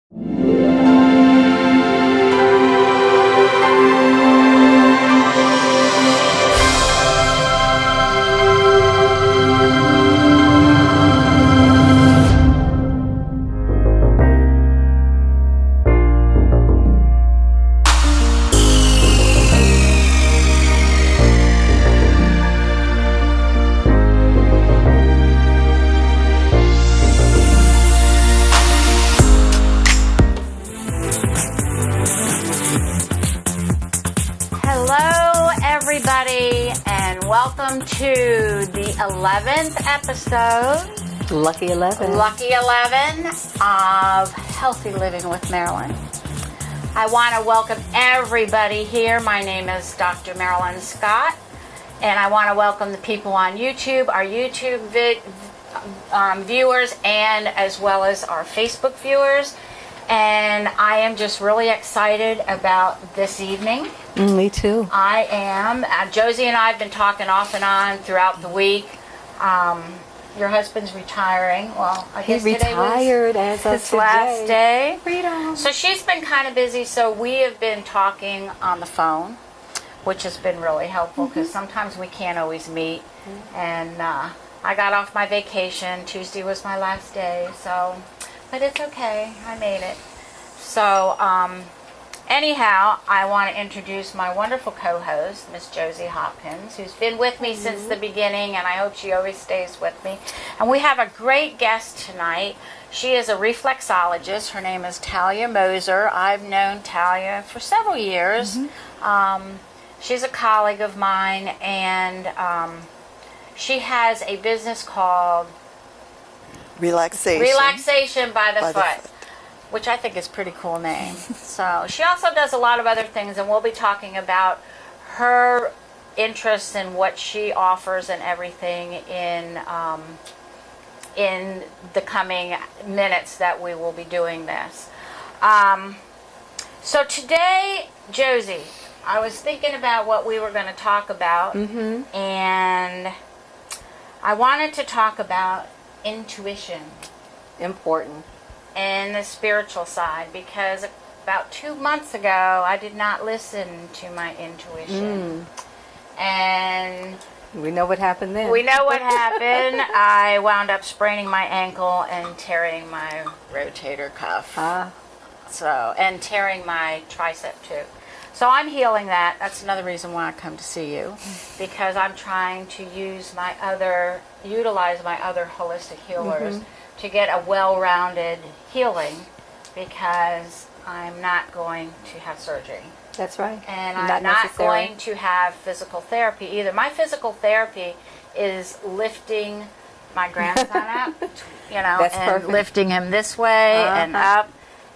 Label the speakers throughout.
Speaker 1: Hello, everybody, and welcome to the 11th episode,
Speaker 2: Lucky 11
Speaker 1: of Healthy Living with Marilyn. I want to welcome everybody here. My name is Dr. Marilyn Scott, and I want to welcome the people on YouTube, our YouTube viewers, and as well as our Facebook viewers. And I am just really excited about this evening.
Speaker 2: Me too.
Speaker 1: I am. Josi and I have been talking off and on throughout the week. Your husband's retiring. Well, I guess
Speaker 2: he retired
Speaker 1: today was
Speaker 2: as of
Speaker 1: his last day.
Speaker 2: Freedom.
Speaker 1: So she's been kind of busy. So we have been talking on the phone, which has been really helpful because sometimes we can't always meet. And I got off my vacation. Tuesday was my last day. So, but it's okay. I made it. So, anyhow, I want to introduce my wonderful co-host, Miss Josi Hopkins, who's been with me since the beginning, and I hope she always stays with me. And we have a great guest tonight. She is a reflexologist. Her name is Talia Moser. I've known Talia for several years. She's a colleague of mine, and she has a business called Relaxation by the foot. Which I think is a pretty cool name. So she also does a lot of other things, and we'll be talking about her interests and what she offers and everything in the coming minutes that we will be doing this. So today, Josi, I was thinking about what we were going to talk about, and I wanted to talk about intuition.
Speaker 2: Important.
Speaker 1: And the spiritual side, because about 2 months ago I did not listen to my intuition. And
Speaker 2: we know what happened then.
Speaker 1: We know what happened. I wound up spraining my ankle and tearing my rotator cuff. And tearing my tricep too. So I'm healing that. That's another reason why I come to see you, because I'm trying to utilize my other holistic healers to get a well-rounded healing, because I'm not going to have surgery.
Speaker 2: That's right.
Speaker 1: And I'm not going to have physical therapy either. My physical therapy is lifting my grandson up,
Speaker 2: That's
Speaker 1: and
Speaker 2: perfect.
Speaker 1: Lifting him this way and up,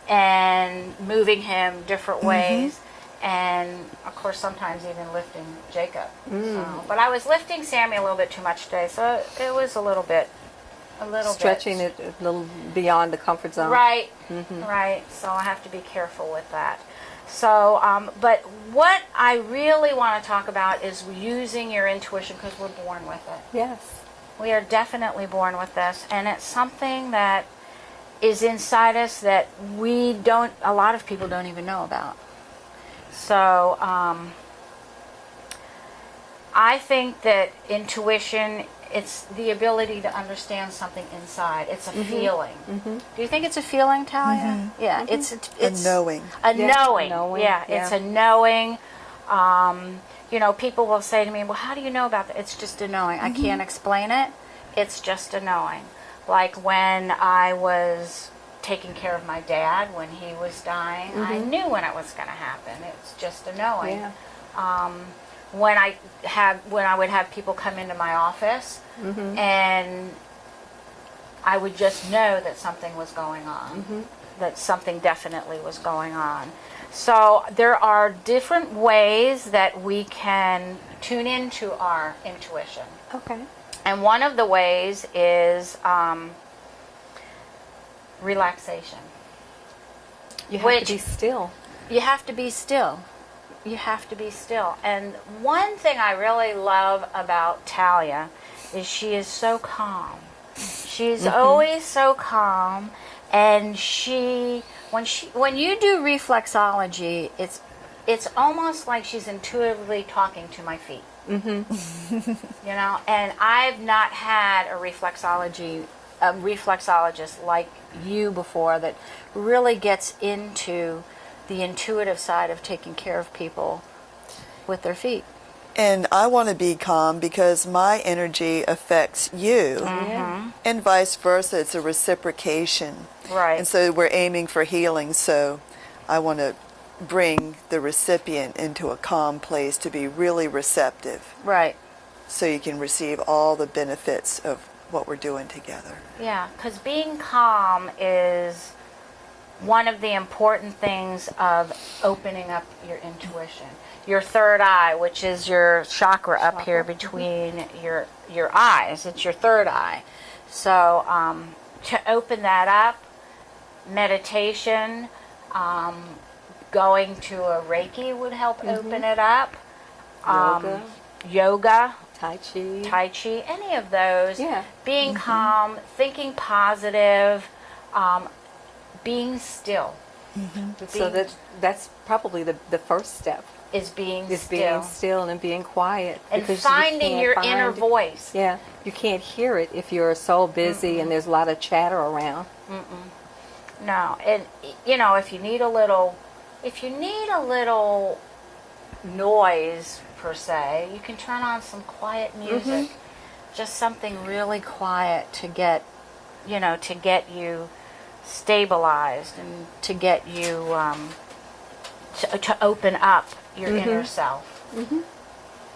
Speaker 1: and moving him different ways. And of course sometimes even lifting Jacob. So, but I was lifting Sammy a little bit too much today, so it was a little bit
Speaker 2: stretching it a little beyond the comfort zone.
Speaker 1: Right, right. So I have to be careful with that. So, but what I really want to talk about is using your intuition, because we're born with it.
Speaker 2: Yes.
Speaker 1: We are definitely born with this, and it's something that is inside us that a lot of people don't even know about. So, I think that intuition, it's the ability to understand something inside. It's a feeling. Do you think it's a feeling, Talia? Yeah, it's
Speaker 3: a knowing.
Speaker 1: A knowing.
Speaker 2: Yeah,
Speaker 1: it's a knowing. People will say to me, well, how do you know about that? It's just a knowing. I can't explain it. It's just a knowing. Like when I was taking care of my dad when he was dying, I knew when it was going to happen. It's just a knowing.
Speaker 2: Yeah.
Speaker 1: When I would have people come into my office, and I would just know that something was going on, that something definitely was going on. So there are different ways that we can tune into our intuition.
Speaker 2: Okay.
Speaker 1: And one of the ways is relaxation.
Speaker 2: You have to be still.
Speaker 1: You have to be still. You have to be still. And one thing I really love about Talia is she is so calm. She's always so calm. And when you do reflexology, it's almost like she's intuitively talking to my feet. You know, and I've not had a reflexologist like you before that really gets into the intuitive side of taking care of people with their feet.
Speaker 3: And I want to be calm because my energy affects you, and vice versa. It's a reciprocation.
Speaker 1: Right.
Speaker 3: And so we're aiming for healing. So I want to bring the recipient into a calm place to be really receptive.
Speaker 1: Right.
Speaker 3: So you can receive all the benefits of what we're doing together.
Speaker 1: Yeah, because being calm is one of the important things of opening up your intuition. Your third eye, which is your chakra up here between your eyes. It's your third eye. So to open that up, meditation, going to a Reiki would help open it up. Yoga,
Speaker 2: Tai Chi,
Speaker 1: any of those.
Speaker 2: Yeah.
Speaker 1: Being calm, thinking positive, being still.
Speaker 2: So that's probably the first step.
Speaker 1: Is being
Speaker 2: Is
Speaker 1: still.
Speaker 2: being still and being quiet.
Speaker 1: And
Speaker 2: because
Speaker 1: finding
Speaker 2: you
Speaker 1: your
Speaker 2: can't
Speaker 1: inner
Speaker 2: find-
Speaker 1: voice.
Speaker 2: Yeah, you can't hear it if you're so busy and there's a lot of chatter around.
Speaker 1: No, and you know, if you need a little noise per se, you can turn on some quiet music. Just something really quiet to get you stabilized and to get you to open up your inner self. Right?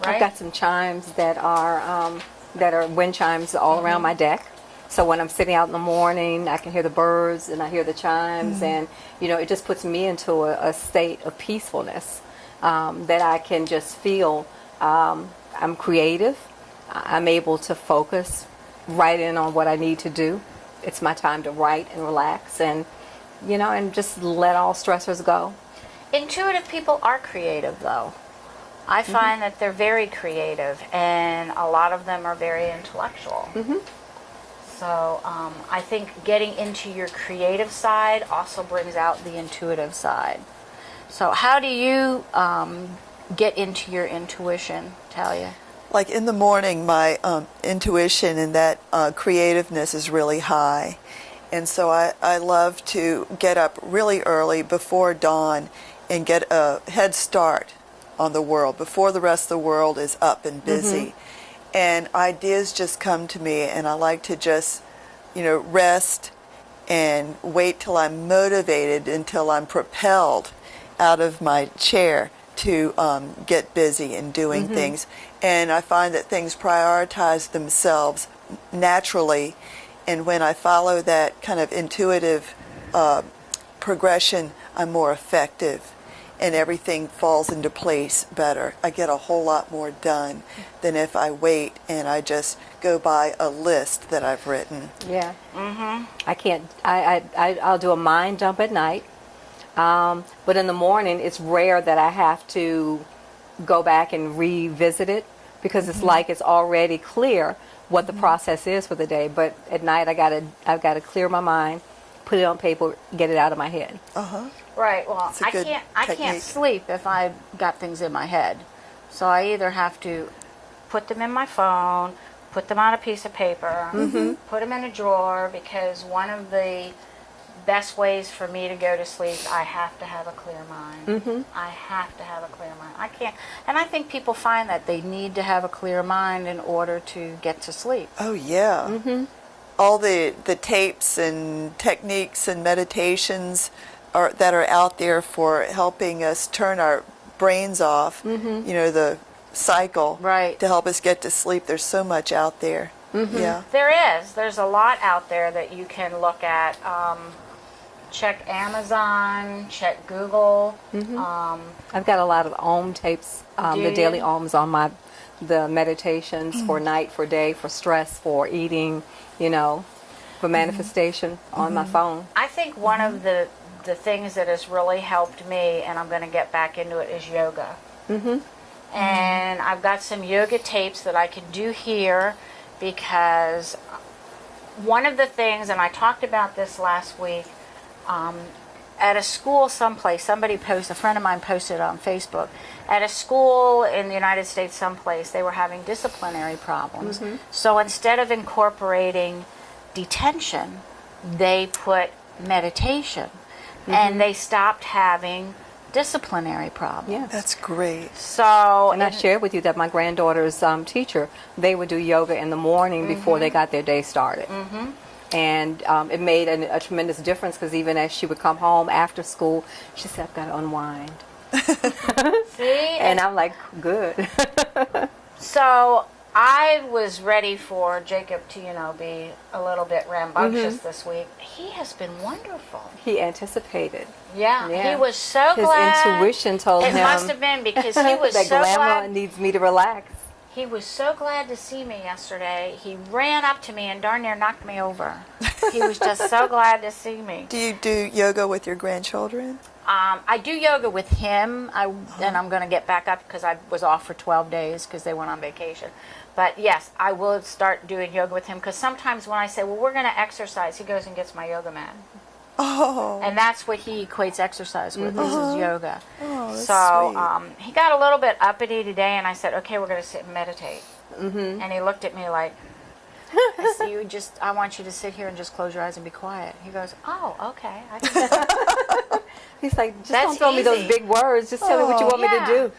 Speaker 2: I've got some chimes that are wind chimes all around my deck. So when I'm sitting out in the morning, I can hear the birds and I hear the chimes, and it just puts me into a state of peacefulness that I can just feel. I'm creative. I'm able to focus right in on what I need to do. It's my time to write and relax, and and just let all stressors go.
Speaker 1: Intuitive people are creative, though. I find that they're very creative, and a lot of them are very intellectual. So I think getting into your creative side also brings out the intuitive side. So how do you get into your intuition, Talia?
Speaker 3: Like in the morning, my intuition and that creativeness is really high. And so I love to get up really early before dawn and get a head start on the world before the rest of the world is up and busy. And ideas just come to me, and I like to just, rest and wait till I'm motivated, until I'm propelled out of my chair to get busy and doing things. And I find that things prioritize themselves naturally. And when I follow that kind of intuitive progression, I'm more effective. And everything falls into place better. I get a whole lot more done than if I wait and I just go by a list that I've written.
Speaker 2: Yeah. I can't. I'll do a mind dump at night, but in the morning it's rare that I have to go back and revisit it, because it's like it's already clear what the process is for the day. But at night I've got to clear my mind, put it on paper, get it out of my head.
Speaker 1: Right. Well,
Speaker 3: It's a good
Speaker 1: I can't
Speaker 3: technique.
Speaker 1: sleep if I've got things in my head. So I either have to put them in my phone, put them on a piece of paper, put them in a drawer, because one of the best ways for me to go to sleep, I have to have a clear mind. I have to have a clear mind. I can't. And I think people find that they need to have a clear mind in order to get to sleep.
Speaker 3: Oh, yeah. All the tapes and techniques and meditations that are out there for helping us turn our brains off, the cycle,
Speaker 1: Right.
Speaker 3: to help us get to sleep. There's so much out there. Yeah.
Speaker 1: There's a lot out there that you can look at. Check Amazon, check Google.
Speaker 2: I've got a lot of Om tapes,
Speaker 1: Do
Speaker 2: the daily
Speaker 1: you?
Speaker 2: Oms on the meditations for night, for day, for stress, for eating, for manifestation on my phone.
Speaker 1: I think one of the things that has really helped me, and I'm going to get back into it, is yoga. And I've got some yoga tapes that I can do here, because one of the things, and I talked about this last week, at a school someplace, a friend of mine posted on Facebook, at a school in the United States someplace, they were having disciplinary problems. So instead of incorporating detention, they put meditation, and they stopped having disciplinary problems.
Speaker 2: Yeah.
Speaker 3: That's great.
Speaker 1: So,
Speaker 2: And I shared with you that my granddaughter's teacher, they would do yoga in the morning before they got their day started. And it made a tremendous difference because even as she would come home after school, she said, I've got to unwind.
Speaker 1: see,
Speaker 2: And I'm like, good.
Speaker 1: so I was ready for Jacob to, be a little bit rambunctious this week. He has been wonderful.
Speaker 2: He anticipated.
Speaker 1: Yeah,
Speaker 2: Yeah.
Speaker 1: he was so
Speaker 2: His
Speaker 1: glad.
Speaker 2: intuition told him
Speaker 1: It must have been because he was
Speaker 2: that
Speaker 1: so
Speaker 2: Grandma
Speaker 1: glad.
Speaker 2: needs me to relax.
Speaker 1: He was so glad to see me yesterday. He ran up to me and darn near knocked me over. He was just so glad to see me.
Speaker 3: Do you do yoga with your grandchildren?
Speaker 1: I do yoga with him, and I'm going to get back up because I was off for 12 days because they went on vacation. But yes, I will start doing yoga with him because sometimes when I say, well, we're going to exercise, he goes and gets my yoga mat.
Speaker 3: Oh.
Speaker 1: And that's what he equates exercise with, is his yoga.
Speaker 3: Oh, that's
Speaker 1: So
Speaker 3: sweet.
Speaker 1: he got a little bit uppity today, and I said, okay, we're going to sit and meditate. And he looked at me like, I said, I want you to sit here and just close your eyes and be quiet. He goes, oh, okay. I can do that.
Speaker 2: He's like, just
Speaker 1: That's
Speaker 2: don't throw me those
Speaker 1: easy.
Speaker 2: big words. Just tell me what you want me to
Speaker 1: Yeah.
Speaker 2: do.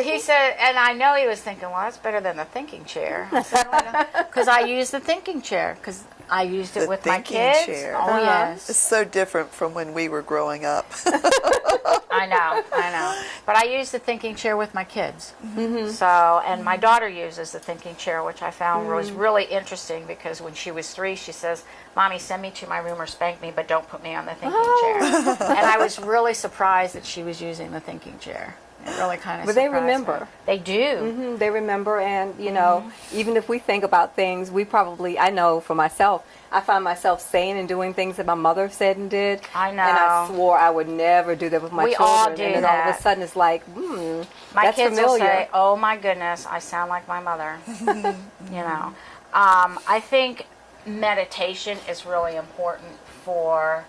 Speaker 1: He said, and I know he was thinking, well, that's better than the thinking chair. Because I use the thinking chair, because I used it
Speaker 3: The
Speaker 1: with my
Speaker 3: thinking
Speaker 1: kids.
Speaker 3: chair.
Speaker 1: Oh,
Speaker 3: It's
Speaker 1: yes.
Speaker 3: so different from when we were growing up.
Speaker 1: I know. But I use the thinking chair with my kids. So, and my daughter uses the thinking chair, which I found was really interesting because when she was 3, she says, Mommy, send me to my room or spank me, but don't put me on the thinking chair. And I was really surprised that she was using the thinking chair. It really kind of
Speaker 2: But they
Speaker 1: surprised
Speaker 2: remember.
Speaker 1: me. They do.
Speaker 2: They remember, and even if we think about things, I know for myself, I find myself saying and doing things that my mother said and did.
Speaker 1: I know.
Speaker 2: And I swore I would never do that with my
Speaker 1: We
Speaker 2: children.
Speaker 1: all do
Speaker 2: and then all of
Speaker 1: that.
Speaker 2: a sudden it's like,
Speaker 1: My
Speaker 2: that's
Speaker 1: kids
Speaker 2: familiar.
Speaker 1: will say, "Oh my goodness, I sound like my mother." I think meditation is really important for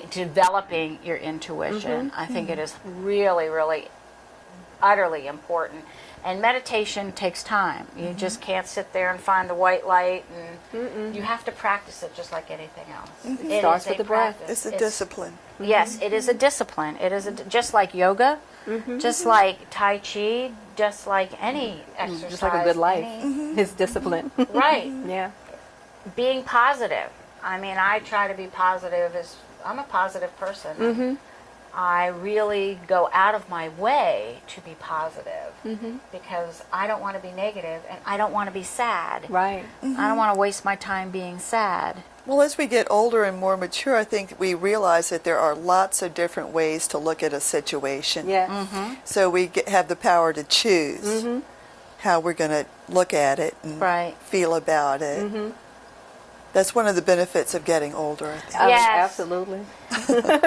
Speaker 1: developing your intuition. I think it is really, really, utterly important. And meditation takes time. You just can't sit there and find the white light, and you have to practice it just like anything else. It
Speaker 2: starts
Speaker 1: is
Speaker 2: with the breath.
Speaker 1: practice.
Speaker 3: It's a discipline.
Speaker 1: Yes, it is a discipline. It is just like yoga, just like Tai Chi, just like any exercise.
Speaker 2: Just like a good life.
Speaker 1: any-
Speaker 2: His discipline.
Speaker 1: Right.
Speaker 2: Yeah.
Speaker 1: Being positive. I mean, I try to be positive. I'm a positive person. I really go out of my way to be positive because I don't want to be negative and I don't want to be sad.
Speaker 2: Right.
Speaker 1: I don't want to waste my time being sad.
Speaker 3: Well, as we get older and more mature, I think we realize that there are lots of different ways to look at a situation.
Speaker 2: Yeah.
Speaker 3: So we have the power to choose how we're going to look at it and
Speaker 1: Right.
Speaker 3: feel about it. That's one of the benefits of getting older, I think.
Speaker 1: Yes.
Speaker 2: Absolutely.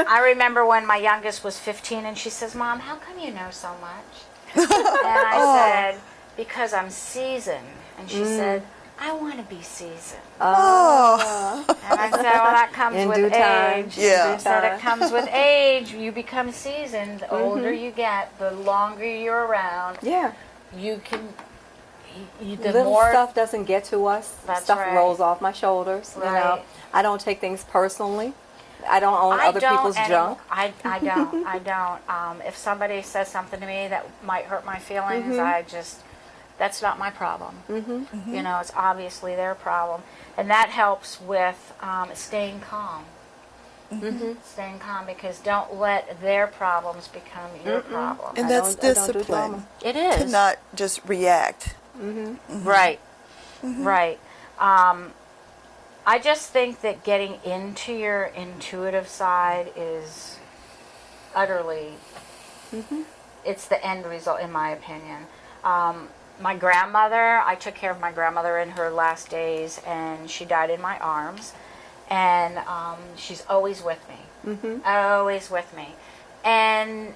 Speaker 1: I remember when my youngest was 15 and she says, Mom, how come you know so much? And I said, because I'm seasoned. And she said, I want to be seasoned.
Speaker 3: Oh,
Speaker 1: And I said, well, that comes
Speaker 2: In
Speaker 1: with
Speaker 2: due time.
Speaker 1: age.
Speaker 3: Yeah.
Speaker 1: I said, it comes with age. You become seasoned. The older you get, the longer you're around,
Speaker 2: Yeah.
Speaker 1: you can, the
Speaker 2: Little
Speaker 1: more,
Speaker 2: stuff doesn't get to us.
Speaker 1: That's
Speaker 2: Stuff
Speaker 1: right.
Speaker 2: rolls off my shoulders. You know,
Speaker 1: Right.
Speaker 2: I don't take things personally. I don't own other people's junk.
Speaker 1: I don't. I don't. If somebody says something to me that might hurt my feelings, that's not my problem. You know, it's obviously their problem. And that helps with staying calm. Staying calm, because don't let their problems become your problem.
Speaker 3: and
Speaker 2: I
Speaker 3: that's
Speaker 2: don't do
Speaker 3: discipline.
Speaker 2: drama.
Speaker 1: It
Speaker 3: To
Speaker 1: is.
Speaker 3: not just react.
Speaker 1: Right. Right. I just think that getting into your intuitive side is utterly, it's the end result, in my opinion. My grandmother, I took care of my grandmother in her last days, and she died in my arms. And she's always with me. Always with me. And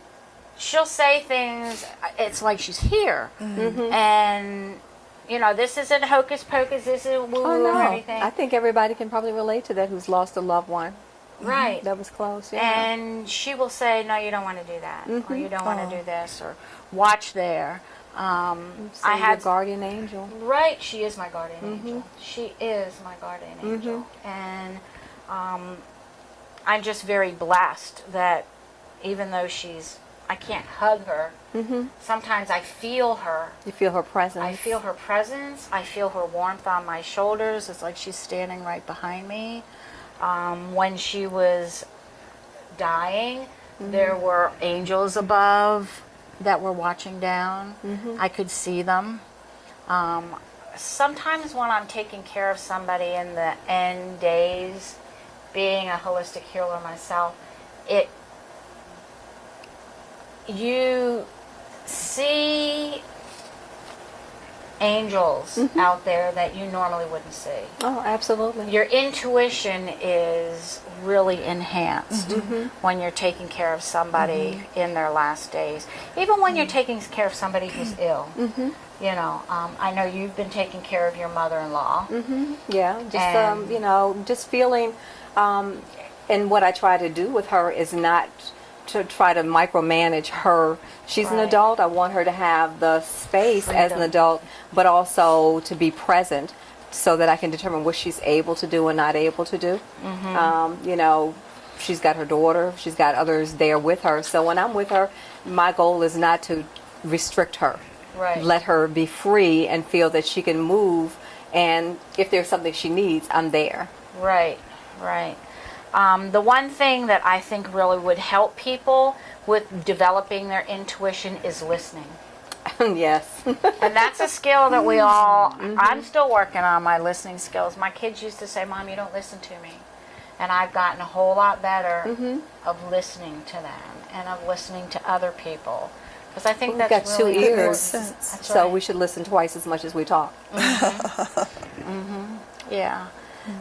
Speaker 1: she'll say things, it's like she's here. And this isn't hocus pocus, this isn't woo
Speaker 2: Oh
Speaker 1: woo or
Speaker 2: no,
Speaker 1: anything.
Speaker 2: I think everybody can probably relate to that who's lost a loved one
Speaker 1: Right.
Speaker 2: that was close. Yeah.
Speaker 1: And she will say, no, you don't want to do that, or you don't want
Speaker 3: Oh.
Speaker 1: to do this, or watch there.
Speaker 2: So
Speaker 1: I had
Speaker 2: your guardian angel.
Speaker 1: Right, she is my guardian angel. She is my guardian angel, and I'm just very blessed that even though I can't hug her. Sometimes I feel her.
Speaker 2: You feel her presence.
Speaker 1: I feel her presence. I feel her warmth on my shoulders. It's like she's standing right behind me. When she was dying, there were angels above that were watching down. I could see them. Sometimes when I'm taking care of somebody in the end days, being a holistic healer myself, you see angels out there that you normally wouldn't see.
Speaker 2: Oh, absolutely.
Speaker 1: Your intuition is really enhanced when you're taking care of somebody in their last days. Even when you're taking care of somebody who's ill. I know you've been taking care of your mother-in-law.
Speaker 2: Yeah, just
Speaker 1: And-
Speaker 2: just feeling, and what I try to do with her is not to try to micromanage her. She's an
Speaker 1: Right.
Speaker 2: adult. I want her to have the space as an
Speaker 1: Freedom.
Speaker 2: adult, but also to be present so that I can determine what she's able to do and not able to do. She's got her daughter. She's got others there with her. So when I'm with her, my goal is not to restrict her.
Speaker 1: Right.
Speaker 2: Let her be free and feel that she can move. And if there's something she needs, I'm there.
Speaker 1: Right. The one thing that I think really would help people with developing their intuition is listening.
Speaker 2: Yes.
Speaker 1: And that's a skill that we all, I'm still working on my listening skills. My kids used to say, Mom, you don't listen to me. And I've gotten a whole lot better of listening to them and of listening to other people. Because I think
Speaker 2: We've
Speaker 1: that's
Speaker 2: got two
Speaker 1: really
Speaker 2: ears,
Speaker 1: important. That's
Speaker 2: so
Speaker 1: right.
Speaker 2: we should listen twice as much as we talk.
Speaker 1: Yeah.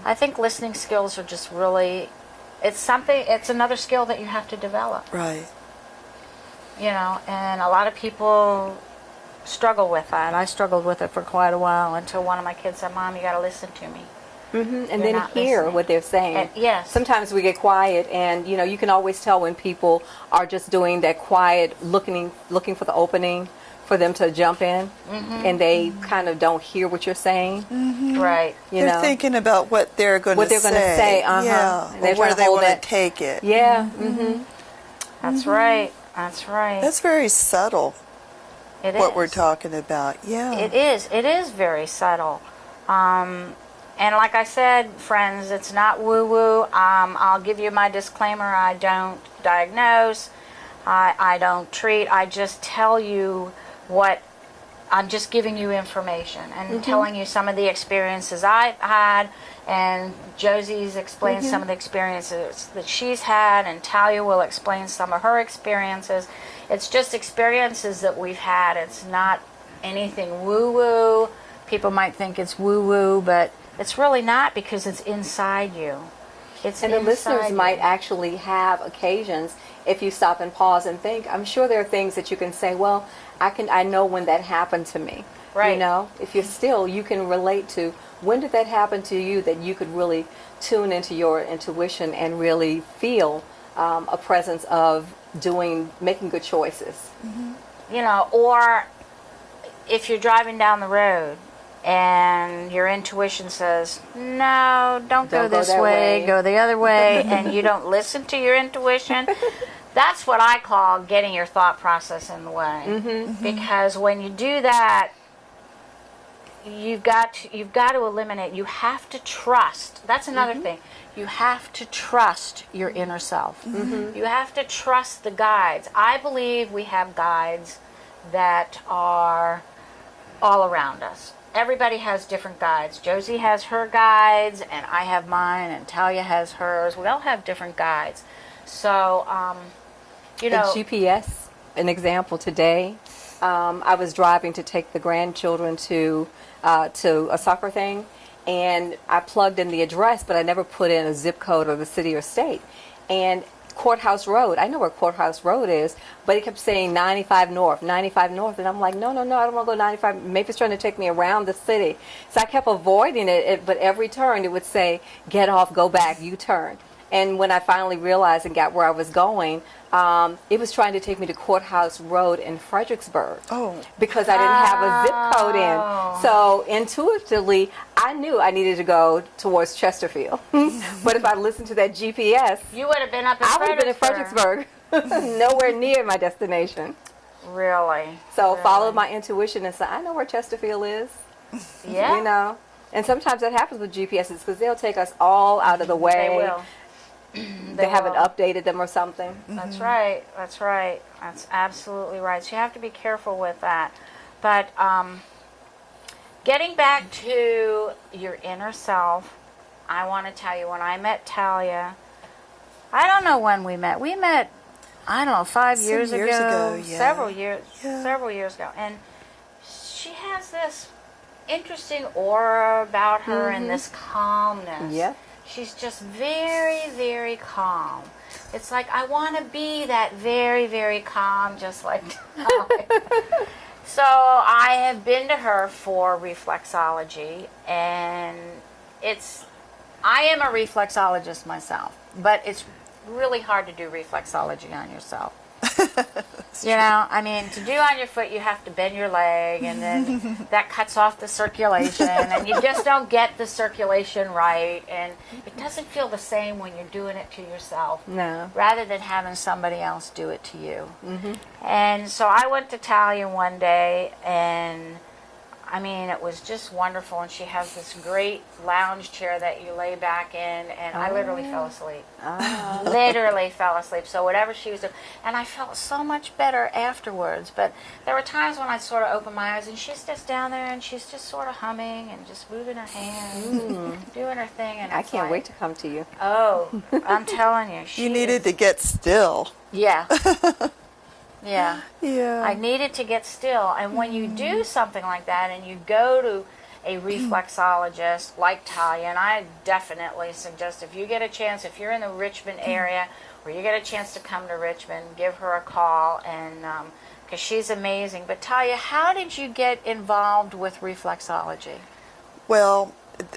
Speaker 1: I think listening skills are just really, it's another skill that you have to develop.
Speaker 3: Right.
Speaker 1: And a lot of people struggle with that. I struggled with it for quite a while until one of my kids said, Mom, you got to listen to me.
Speaker 2: And
Speaker 1: You're
Speaker 2: then
Speaker 1: not
Speaker 2: hear
Speaker 1: listening.
Speaker 2: what they're saying.
Speaker 1: And- yes.
Speaker 2: Sometimes we get quiet, and you can always tell when people are just doing that quiet, looking for the opening for them to jump in, and they kind of don't hear what you're saying.
Speaker 1: Right.
Speaker 3: They're thinking about what they're going
Speaker 2: What
Speaker 3: to
Speaker 2: they're gonna say,
Speaker 3: Yeah,
Speaker 2: And they're
Speaker 3: or
Speaker 2: trying
Speaker 3: where
Speaker 2: to
Speaker 3: they
Speaker 2: hold
Speaker 3: want
Speaker 2: that-
Speaker 3: to take it.
Speaker 2: Yeah.
Speaker 1: That's right. That's right.
Speaker 3: That's very subtle,
Speaker 1: It
Speaker 3: what
Speaker 1: is.
Speaker 3: we're talking about. Yeah.
Speaker 1: It is. It is very subtle. And like I said, friends, it's not woo-woo. I'll give you my disclaimer. I don't diagnose. I don't treat. I just tell you what. I'm just giving you information and telling you some of the experiences I've had. And Josie's explained some of the experiences that she's had, and Talia will explain some of her experiences. It's just experiences that we've had. It's not anything woo-woo. People might think it's woo-woo, but it's really not, because it's inside you. It's
Speaker 2: And the listeners
Speaker 1: inside
Speaker 2: might
Speaker 1: you.
Speaker 2: actually have occasions, if you stop and pause and think, I'm sure there are things that you can say, well, I know when that happened to me.
Speaker 1: Right.
Speaker 2: If you're still, you can relate to when did that happen to you, that you could really tune into your intuition and really feel a presence of making good choices.
Speaker 1: Or if you're driving down the road and your intuition says, no, don't go
Speaker 2: Don't go
Speaker 1: this
Speaker 2: that
Speaker 1: way,
Speaker 2: way."
Speaker 1: go the other way, and you don't listen to your intuition, that's what I call getting your thought process in the way. Because when you do that, you've got to eliminate. You have to trust. That's another thing. You have to trust your inner self. You have to trust the guides. I believe we have guides that are all around us. Everybody has different guides. Josie has her guides, and I have mine, and Talia has hers. We all have different guides. So,
Speaker 2: The GPS, an example today, I was driving to take the grandchildren to a soccer thing, and I plugged in the address, but I never put in a zip code or the city or state. And Courthouse Road. I know where Courthouse Road is, but it kept saying 95 North, 95 North. And I'm like, no, I don't want to go 95. Maybe it's trying to take me around the city. So I kept avoiding it, but every turn it would say, get off, go back, U-turn. And when I finally realized and got where I was going, it was trying to take me to Courthouse Road in Fredericksburg.
Speaker 3: Oh.
Speaker 2: Because I didn't have a zip code in. So intuitively, I knew I needed to go towards Chesterfield. But if I listened to that GPS,
Speaker 1: You would have been up in
Speaker 2: I would have been in
Speaker 1: Fredericksburg.
Speaker 2: Fredericksburg. Nowhere near my destination.
Speaker 1: Really?
Speaker 2: So
Speaker 1: Really?
Speaker 2: followed my intuition and said, I know where Chesterfield is.
Speaker 1: Yeah.
Speaker 2: You know? And sometimes that happens with GPSs because they'll take us all out of the way.
Speaker 1: They will.
Speaker 2: They haven't
Speaker 1: will.
Speaker 2: updated them or something.
Speaker 1: That's right. That's right. That's absolutely right. So you have to be careful with that. But getting back to your inner self, I want to tell you, when I met Talia, I don't know when we met. We met, I don't know, 5
Speaker 3: Some
Speaker 1: years
Speaker 3: years ago, yeah.
Speaker 1: several years
Speaker 3: Yeah.
Speaker 1: ago. And she has this interesting aura about her and this calmness.
Speaker 2: Yeah.
Speaker 1: She's just very, very calm. It's like, I want to be that very, very calm, just like Talia. So I have been to her for reflexology, and I am a reflexologist myself, but it's really hard to do reflexology on yourself. You know, I mean, to do on your foot, you have to bend your leg, and then that cuts off the circulation, and you just don't get the circulation right, and it doesn't feel the same when you're doing it to yourself,
Speaker 2: No.
Speaker 1: rather than having somebody else do it to you. And so I went to Talia one day, and I mean, it was just wonderful, and she has this great lounge chair that you lay back in, and I literally fell asleep. Literally fell asleep. So whatever she was doing, and I felt so much better afterwards. But there were times when I sort of opened my eyes, and she's just down there, and she's just sort of humming and just moving her hands, doing her thing. And
Speaker 2: I
Speaker 1: it's
Speaker 2: can't
Speaker 1: like,
Speaker 2: wait to come to you.
Speaker 1: Oh, I'm telling you, she
Speaker 3: You needed
Speaker 1: is-
Speaker 3: to get still.
Speaker 1: Yeah. Yeah.
Speaker 3: Yeah.
Speaker 1: I needed to get still. And when you do something like that and you go to a reflexologist like Talia, and I definitely suggest, if you get a chance, if you're in the Richmond area or you get a chance to come to Richmond, give her a call, and because she's amazing. But Talia, how did you get involved with reflexology?
Speaker 3: Well,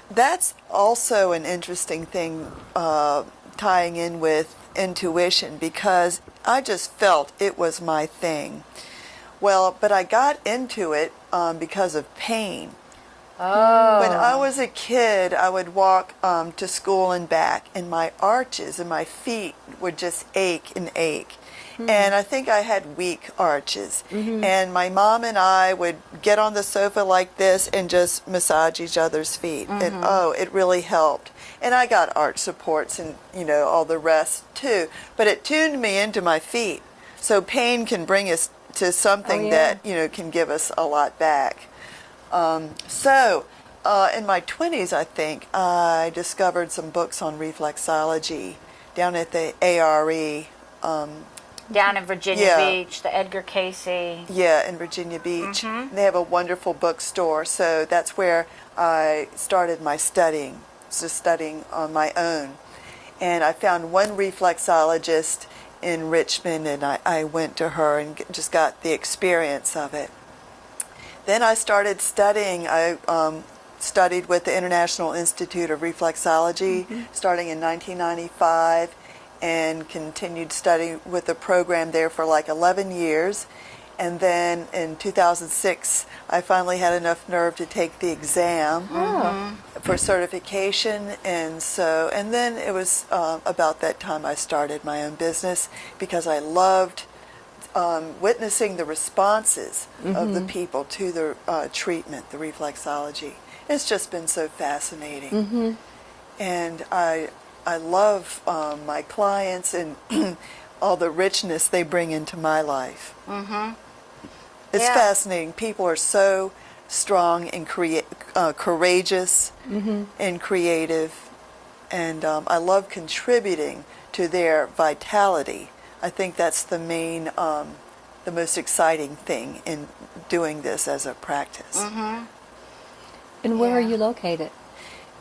Speaker 3: that's also an interesting thing, tying in with intuition, because I just felt it was my thing. Well, but I got into it because of pain.
Speaker 1: Oh.
Speaker 3: When I was a kid, I would walk to school and back, and my arches and my feet would just ache and ache. And I think I had weak arches. And my mom and I would get on the sofa like this and just massage each other's feet. And oh, it really helped. And I got arch supports and, you know, all the rest too. But it tuned me into my feet. So pain can bring us to something that, you know, can give us a lot back. So in my 20s, I think, I discovered some books on reflexology down at the ARE.
Speaker 1: Down in Virginia
Speaker 3: Yeah.
Speaker 1: Beach, the Edgar Casey.
Speaker 3: Yeah, in Virginia Beach. They have a wonderful bookstore, so that's where I started my studying, just studying on my own. And I found one reflexologist in Richmond, and I went to her and just got the experience of it. Then I started studying. I studied with the International Institute of Reflexology starting in 1995, and continued studying with the program there for like 11 years. And then in 2006, I finally had enough nerve to take the exam for certification. And then it was about that time I started my own business, because I loved witnessing the responses of the people to the treatment, the reflexology. It's just been so fascinating. And I love my clients and all the richness they bring into my life. It's
Speaker 1: Yeah.
Speaker 3: fascinating. People are so strong and courageous and creative, and I love contributing to their vitality. I think that's the main, the most exciting thing in doing this as a practice.
Speaker 2: And where
Speaker 1: Yeah.
Speaker 2: are you located?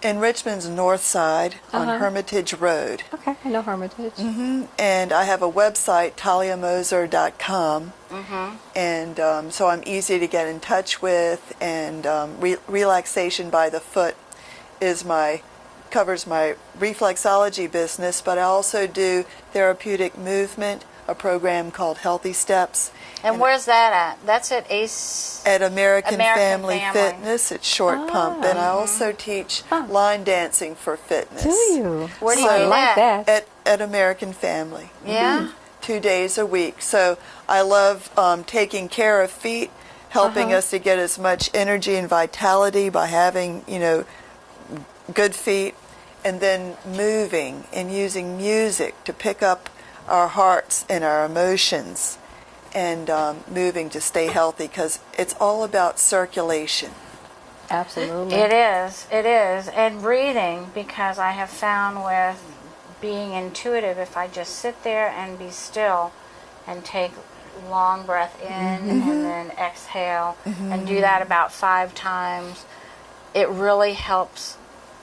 Speaker 3: in Richmond's north side on Hermitage Road.
Speaker 2: Okay, I know Hermitage.
Speaker 3: And I have a website, taliamoser.com. And so I'm easy to get in touch with. And Relaxation by the Foot covers my reflexology business, but I also do therapeutic movement, a program called Healthy Steps.
Speaker 1: And where's that at? That's at ACE.
Speaker 3: At American
Speaker 1: Family.
Speaker 3: Fitness at Short Pump. And I also teach line dancing for fitness.
Speaker 2: Do you?
Speaker 1: Where do you
Speaker 2: I
Speaker 1: do
Speaker 2: like
Speaker 1: that?
Speaker 2: that.
Speaker 3: At American Family.
Speaker 1: Yeah.
Speaker 3: 2 days a week. So I love taking care of feet, helping us to get as much energy and vitality by having, good feet, and then moving and using music to pick up our hearts and our emotions, and moving to stay healthy, because it's all about circulation.
Speaker 2: Absolutely.
Speaker 1: It is. And breathing, because I have found with being intuitive, if I just sit there and be still and take long breath in and then exhale and do that about 5 times, it really helps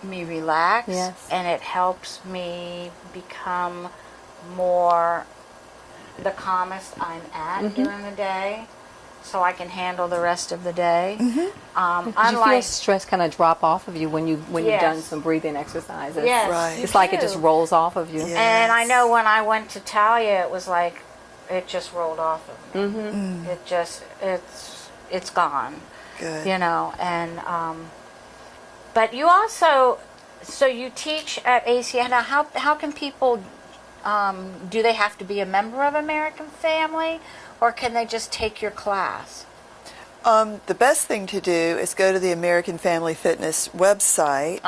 Speaker 1: me relax.
Speaker 2: Yes.
Speaker 1: And it helps me become more the calmest I'm at during the day, so I can handle the rest of the day.
Speaker 2: Did you feel stress kind of drop off of you when you've done some breathing exercises?
Speaker 1: Yes,
Speaker 3: Right.
Speaker 2: It's like it just rolls off of you.
Speaker 3: Yeah.
Speaker 1: And I know when I went to Talia, it was like it just rolled off of me. It just it's gone.
Speaker 3: Good.
Speaker 1: And but you also, so you teach at ACA. Now, how can people, do they have to be a member of American Family, or can they just take your class?
Speaker 3: The best thing to do is go to the American Family Fitness website,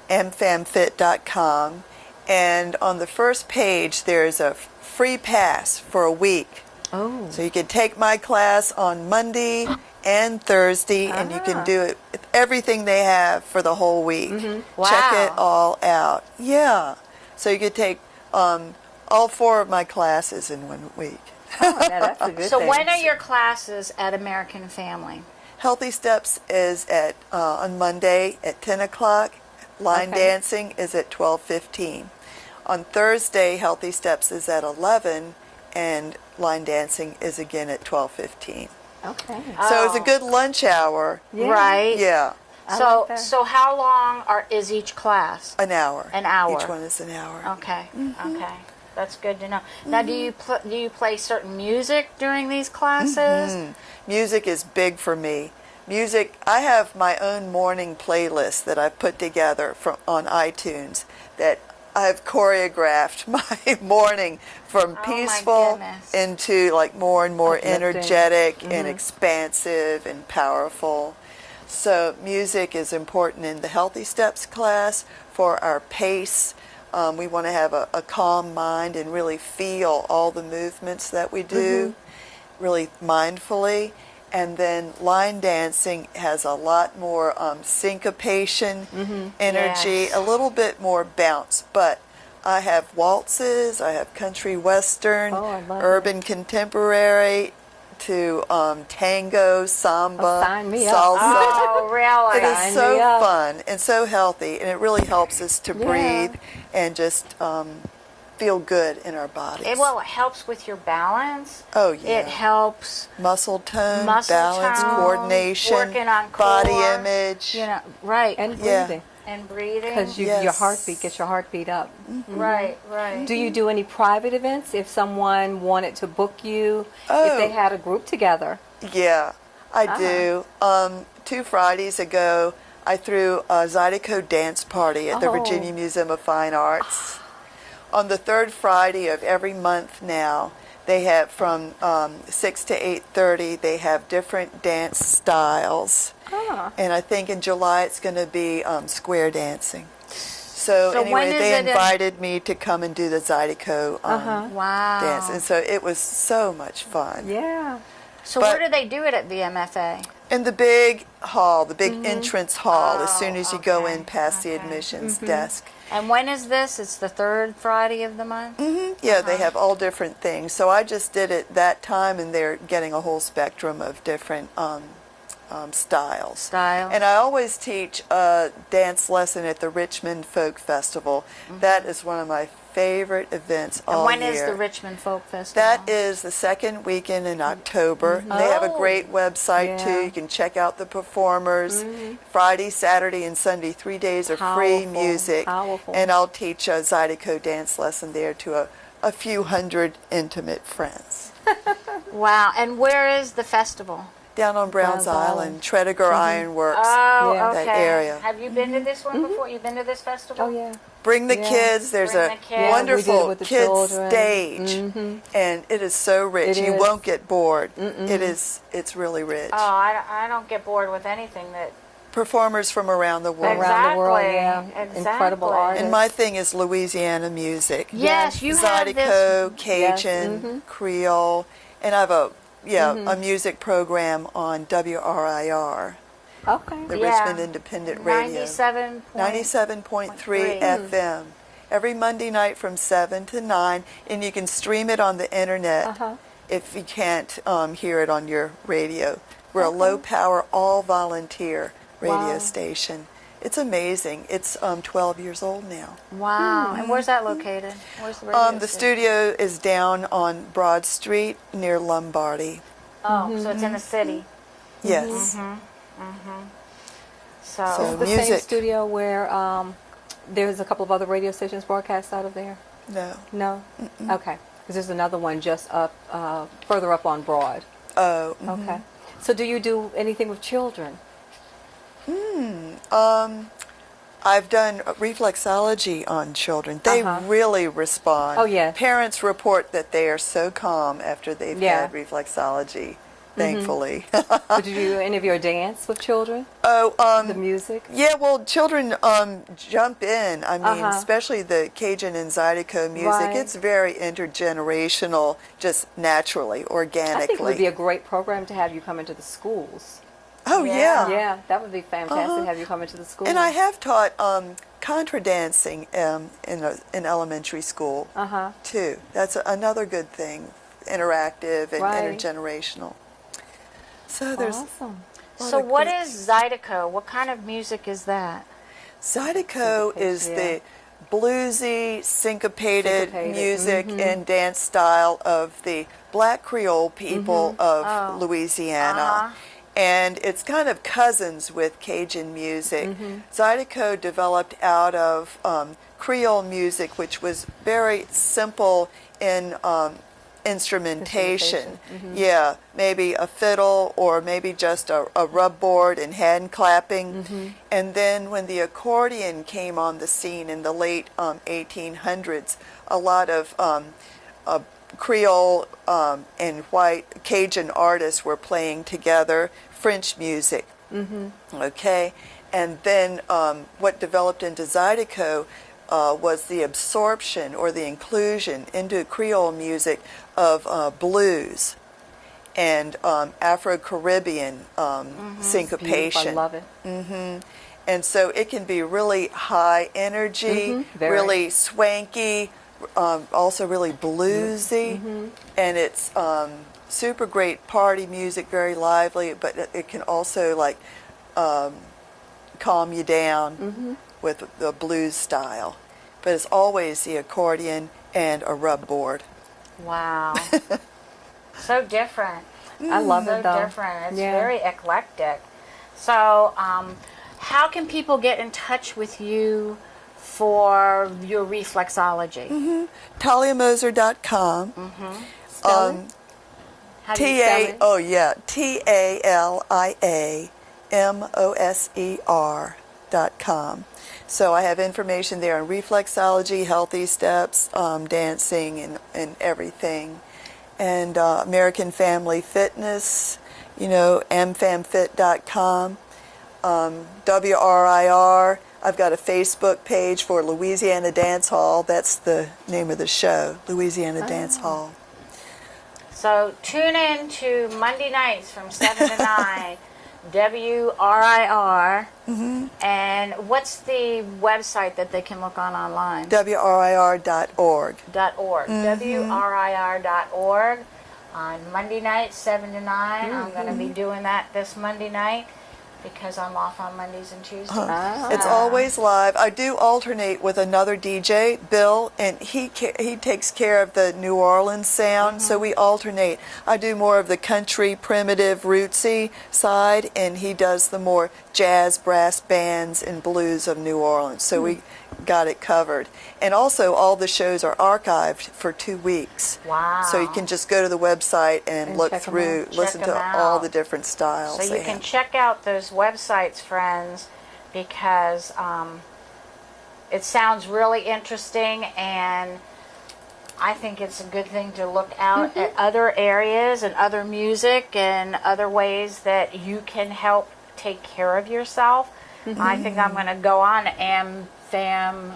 Speaker 3: mfamfit.com, and on the first page there's a free pass for a week.
Speaker 2: Oh.
Speaker 3: So you can take my class on Monday and Thursday, and you can do it with everything they have for the whole week.
Speaker 1: Wow.
Speaker 3: Check it all out. Yeah. So you could take all 4 of my classes in 1 week.
Speaker 2: Oh, that's a good
Speaker 1: So
Speaker 2: thing.
Speaker 1: when are your classes at American Family?
Speaker 3: Healthy Steps is at on Monday at 10 o'clock. Line dancing is at 12:15. On Thursday, Healthy Steps is at 11, and line dancing is again at 12:15.
Speaker 2: Okay.
Speaker 3: So it's a good lunch hour.
Speaker 2: Yeah.
Speaker 1: Right.
Speaker 3: Yeah,
Speaker 1: So
Speaker 2: like that.
Speaker 1: so how long is each class?
Speaker 3: an hour.
Speaker 1: An hour.
Speaker 3: Each one is an hour.
Speaker 1: Okay. Okay. That's good to know. Now, do you play certain music during these classes?
Speaker 3: Music is big for me. Music, I have my own morning playlist that I've put together on iTunes that I've choreographed my morning from
Speaker 1: my
Speaker 3: peaceful
Speaker 1: goodness.
Speaker 3: into like more and more
Speaker 2: Uplifting.
Speaker 3: energetic and expansive and powerful. So music is important in the Healthy Steps class for our pace. We want to have a calm mind and really feel all the movements that we do, really mindfully. And then line dancing has a lot more syncopation, energy,
Speaker 1: Yes.
Speaker 3: a little bit more bounce. But I have waltzes, I have country western,
Speaker 2: Oh, I love
Speaker 3: urban contemporary, to tango, samba,
Speaker 2: sign me up.
Speaker 3: salsa.
Speaker 1: Oh, really?
Speaker 3: It is
Speaker 2: Sign
Speaker 3: so
Speaker 2: me up.
Speaker 3: fun and so healthy, and it really helps us to breathe and just feel good in our bodies.
Speaker 1: It helps with your balance.
Speaker 3: Oh, yeah.
Speaker 1: It helps
Speaker 3: Muscle tone,
Speaker 1: muscle
Speaker 3: balance,
Speaker 1: tone,
Speaker 3: coordination,
Speaker 1: working on
Speaker 3: body
Speaker 1: core,
Speaker 3: image.
Speaker 1: right.
Speaker 2: And
Speaker 3: Yeah.
Speaker 2: breathing.
Speaker 1: And breathing.
Speaker 2: Because your
Speaker 3: Yes.
Speaker 2: heartbeat, gets your heartbeat up.
Speaker 1: Right.
Speaker 2: Do you do any private events if someone wanted to book you,
Speaker 3: Oh.
Speaker 2: if they had a group together?
Speaker 3: Yeah, I do. 2 Fridays ago, I threw a Zydeco dance party at the
Speaker 2: Oh.
Speaker 3: Virginia Museum of Fine Arts. On the 3rd Friday of every month now, they have from 6 to 8:30, they have different dance styles.
Speaker 2: Ah.
Speaker 3: And I think in July it's going to be square dancing. So
Speaker 1: when
Speaker 3: anyway,
Speaker 1: is
Speaker 3: they
Speaker 1: it in-
Speaker 3: invited me to come and do the Zydeco
Speaker 1: Wow.
Speaker 3: dance. And so it was so much fun.
Speaker 2: Yeah.
Speaker 1: So
Speaker 3: but-
Speaker 1: where do they do it at VMFA?
Speaker 3: In the big hall, the big entrance hall, as soon as you go
Speaker 1: okay,
Speaker 3: in past the
Speaker 1: okay.
Speaker 3: admissions desk.
Speaker 1: And when is this? It's the 3rd Friday of the month?
Speaker 3: Yeah, they have all different things. So I just did it that time, and they're getting a whole spectrum of different styles.
Speaker 1: Styles.
Speaker 3: And I always teach a dance lesson at the Richmond Folk Festival. That is one of my favorite events all
Speaker 1: And when
Speaker 3: year.
Speaker 1: is the Richmond Folk Festival?
Speaker 3: That is the second weekend in October. They have a
Speaker 1: Oh.
Speaker 3: great website
Speaker 2: Yeah.
Speaker 3: too. You can check out the performers. Friday, Saturday, and Sunday, 3 days of free
Speaker 2: Powerful,
Speaker 3: music.
Speaker 2: powerful.
Speaker 3: And I'll teach a Zydeco dance lesson there to a few hundred intimate friends.
Speaker 1: Wow. And where is the festival?
Speaker 3: Down on Browns
Speaker 2: Browns
Speaker 3: Island,
Speaker 2: Island.
Speaker 3: Tredegar Ironworks.
Speaker 1: Oh,
Speaker 2: Yeah.
Speaker 1: okay.
Speaker 3: That area.
Speaker 1: Have you been to this one before? You've been to this festival?
Speaker 2: Oh yeah.
Speaker 3: Bring the
Speaker 2: Yeah.
Speaker 3: kids. There's
Speaker 1: Bring
Speaker 3: a
Speaker 1: the kids. Yeah,
Speaker 2: we did it
Speaker 3: wonderful
Speaker 2: with the
Speaker 3: kids
Speaker 2: children.
Speaker 3: stage, and it is so rich.
Speaker 2: It
Speaker 3: You
Speaker 2: is.
Speaker 3: won't get bored. It's really rich.
Speaker 1: Oh, I don't get bored with anything that.
Speaker 3: Performers from around the world.
Speaker 2: Around the world, yeah.
Speaker 1: Exactly.
Speaker 2: Incredible artists.
Speaker 3: And my thing is Louisiana music.
Speaker 1: Yes, you have this.
Speaker 3: Zydeco, Cajun, Creole, and I have a music program on WRIR,
Speaker 2: Okay.
Speaker 3: the
Speaker 1: Yeah.
Speaker 3: Richmond Independent Radio. 97.3
Speaker 1: 3.
Speaker 3: FM. Every Monday night from 7 to 9, and you can stream it on the internet if you can't hear it on your radio. We're a low-power, all-volunteer radio
Speaker 2: Wow.
Speaker 3: station. It's amazing. It's 12 years old now.
Speaker 1: Wow. And where's that located? Where's the radio
Speaker 3: The
Speaker 1: station?
Speaker 3: studio is down on Broad Street near Lombardy.
Speaker 1: Oh, so it's in the city.
Speaker 3: Yes.
Speaker 1: So,
Speaker 3: So-
Speaker 2: The same
Speaker 3: Music.
Speaker 2: studio where there's a couple of other radio stations broadcast out of there.
Speaker 3: No.
Speaker 2: No. Okay. Because there's another one just up further up on Broad.
Speaker 3: Oh.
Speaker 2: Okay. So do you do anything with children?
Speaker 3: I've done reflexology on children. They really respond.
Speaker 2: Oh, yeah.
Speaker 3: Parents report that they are so calm after they've
Speaker 2: Yeah.
Speaker 3: had reflexology, thankfully.
Speaker 2: So do you do any of your dance with children? The music?
Speaker 3: Yeah, well, children jump in. I mean, especially the Cajun and Zydeco music.
Speaker 2: Right.
Speaker 3: It's very intergenerational, just naturally, organically.
Speaker 2: I think it would be a great program to have you come into the schools.
Speaker 3: Oh,
Speaker 1: Yeah.
Speaker 2: Yeah, that would be fantastic to have you come into the schools.
Speaker 3: And I have taught contra dancing in elementary school too. That's another good thing, interactive and
Speaker 2: Right.
Speaker 3: intergenerational. So there's
Speaker 2: Awesome.
Speaker 1: so what is Zydeco? What kind of music is that?
Speaker 3: Zydeco is
Speaker 2: yeah.
Speaker 3: the bluesy, syncopated
Speaker 2: Syncopated,
Speaker 3: music and dance style of the Black Creole people of Louisiana. And it's kind of cousins with Cajun music. Zydeco developed out of Creole music, which was very simple in instrumentation. Yeah, maybe a fiddle or maybe just a rub board and hand clapping. And then when the accordion came on the scene in the late 1800s, a lot of Creole and white Cajun artists were playing together French music. Okay, and then what developed into Zydeco was the absorption or the inclusion into Creole music of blues and Afro-Caribbean syncopation.
Speaker 2: I love it.
Speaker 3: And so it can be really high energy,
Speaker 2: very.
Speaker 3: really swanky, also really bluesy, and it's super great party music, very lively, but it can also like calm you down with the blues style. But it's always the accordion and a rub board.
Speaker 1: Wow. So different.
Speaker 2: I love
Speaker 1: So
Speaker 2: it though.
Speaker 1: different. It's
Speaker 2: Yeah.
Speaker 1: very eclectic. So, how can people get in touch with you for your reflexology?
Speaker 3: TaliaMoser.com.
Speaker 2: Spell it?
Speaker 1: How do you spell it?
Speaker 3: TaliaMoser.com. So I have information there on reflexology, healthy steps, dancing, and everything. And American Family Fitness, mfamfit.com. WRIR. I've got a Facebook page for Louisiana Dance Hall. That's the name of the show, Louisiana Dance Hall.
Speaker 1: So tune in to Monday nights from 7 to 9, WRIR. And what's the website that they can look on online?
Speaker 3: WRIR.org.
Speaker 1: .org. WRIR.org. on Monday night, 7 to 9. I'm going to be doing that this Monday night because I'm off on Mondays and Tuesdays.
Speaker 3: It's always live. I do alternate with another DJ, Bill, and he takes care of the New Orleans sound, so we alternate. I do more of the country, primitive, rootsy side, and he does the more jazz, brass bands, and blues of New Orleans. So we got it covered. And also, all the shows are archived for 2 weeks.
Speaker 1: Wow.
Speaker 3: So you can just go to the website and look
Speaker 2: check 'em
Speaker 3: through,
Speaker 2: out.
Speaker 3: listen
Speaker 1: Check
Speaker 3: to
Speaker 1: 'em
Speaker 3: all
Speaker 1: out.
Speaker 3: the different styles.
Speaker 1: So you
Speaker 3: they
Speaker 1: can
Speaker 3: have.
Speaker 1: check out those websites, friends, because it sounds really interesting, and I think it's a good thing to look out at other areas and other music and other ways that you can help take care of yourself. I think I'm going to go on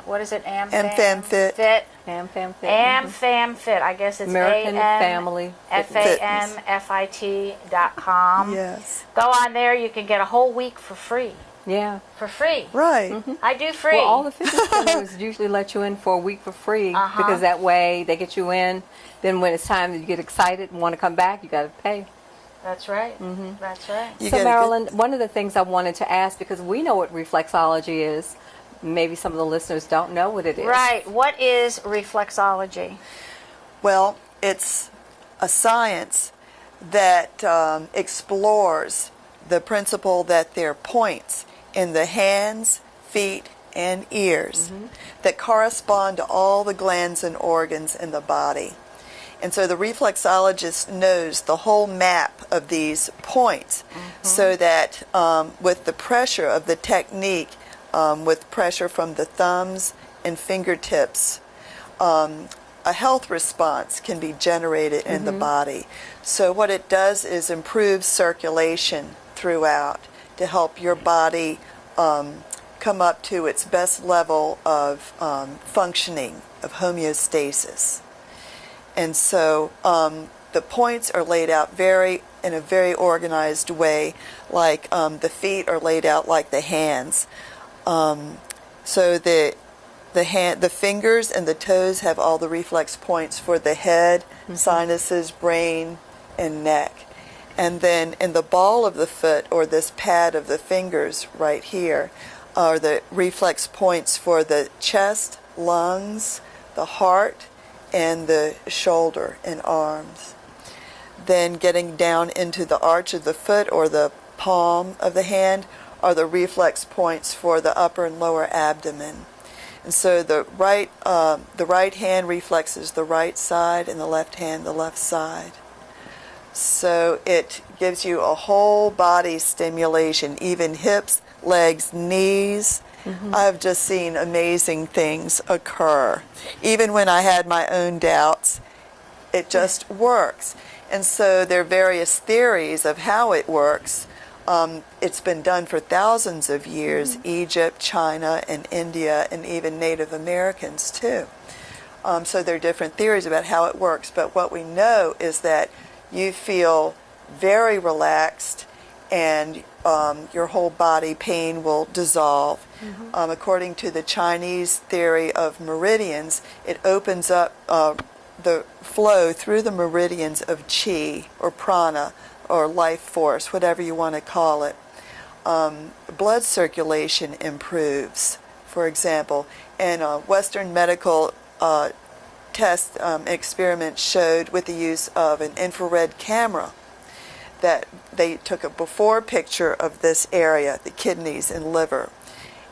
Speaker 1: what is it?
Speaker 3: AmFamFit.
Speaker 1: Fit.
Speaker 2: AmFamFit.
Speaker 1: AmFamFit. I guess it's
Speaker 2: American Family
Speaker 1: AmFamFit.com.
Speaker 3: Yes.
Speaker 1: Go on there. You can get a whole week for free.
Speaker 2: Yeah.
Speaker 1: For free.
Speaker 3: Right.
Speaker 1: I do free.
Speaker 2: Well, all the fitness centers usually let you in for a week for free because that way they get you in. Then when it's time that you get excited and want to come back, you got to pay.
Speaker 1: That's right. That's right.
Speaker 3: You
Speaker 2: So
Speaker 3: get a good-
Speaker 2: Marilyn, one of the things I wanted to ask, because we know what reflexology is, maybe some of the listeners don't know what it is.
Speaker 1: Right. What is reflexology?
Speaker 3: Well, it's a science that explores the principle that there are points in the hands, feet, and ears that correspond to all the glands and organs in the body. And so the reflexologist knows the whole map of these points so that with the pressure of the technique, with pressure from the thumbs and fingertips, a health response can be generated in the body. So what it does is improve circulation throughout to help your body come up to its best level of functioning, of homeostasis. And so the points are laid out in a very organized way, like the feet are laid out like the hands. So the fingers and the toes have all the reflex points for the head, sinuses, brain, and neck. And then in the ball of the foot, or this pad of the fingers right here, are the reflex points for the chest, lungs, the heart, and the shoulder and arms. Then getting down into the arch of the foot or the palm of the hand are the reflex points for the upper and lower abdomen. And so the right hand reflexes the right side and the left hand the left side. So it gives you a whole body stimulation, even hips, legs, knees. I've just seen amazing things occur. Even when I had my own doubts, it just works. And so there are various theories of how it works. It's been done for thousands of years, Egypt, China, and India, and even Native Americans too. So there are different theories about how it works, but what we know is that you feel very relaxed and your whole body pain will dissolve. According to the Chinese theory of meridians, it opens up the flow through the meridians of qi or prana or life force, whatever you want to call it. Blood circulation improves, for example. And Western medical test experiments showed with the use of an infrared camera that they took a before picture of this area, the kidneys and liver,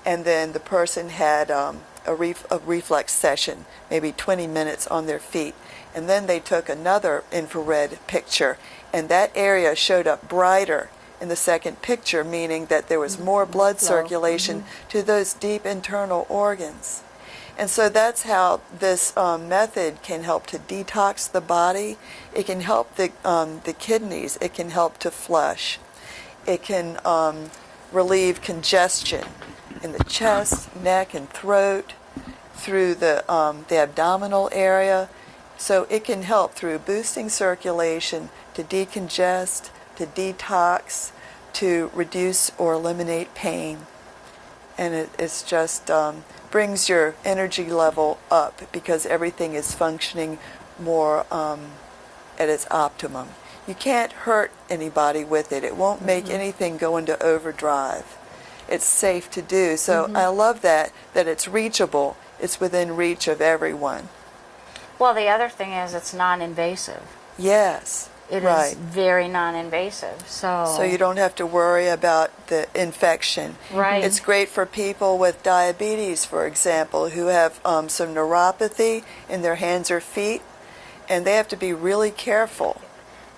Speaker 3: and then the person had a reflex session, maybe 20 minutes on their feet, and then they took another infrared picture, and that area showed up brighter in the second picture, meaning that there was more blood circulation to those deep internal organs. And so that's how this method can help to detox the body. It can help the kidneys. It can help to flush. It can relieve congestion in the chest, neck, and throat, through the abdominal area. So it can help through boosting circulation to decongest, to detox, to reduce or eliminate pain. And it's just brings your energy level up because everything is functioning more at its optimum. You can't hurt anybody with it. It won't make anything go into overdrive. It's safe to do. So I love that it's reachable. It's within reach of everyone.
Speaker 1: Well, the other thing is it's non-invasive.
Speaker 3: Yes.
Speaker 1: It
Speaker 3: right.
Speaker 1: is very non-invasive. So
Speaker 3: you don't have to worry about the infection.
Speaker 1: Right.
Speaker 3: It's great for people with diabetes, for example, who have some neuropathy in their hands or feet, and they have to be really careful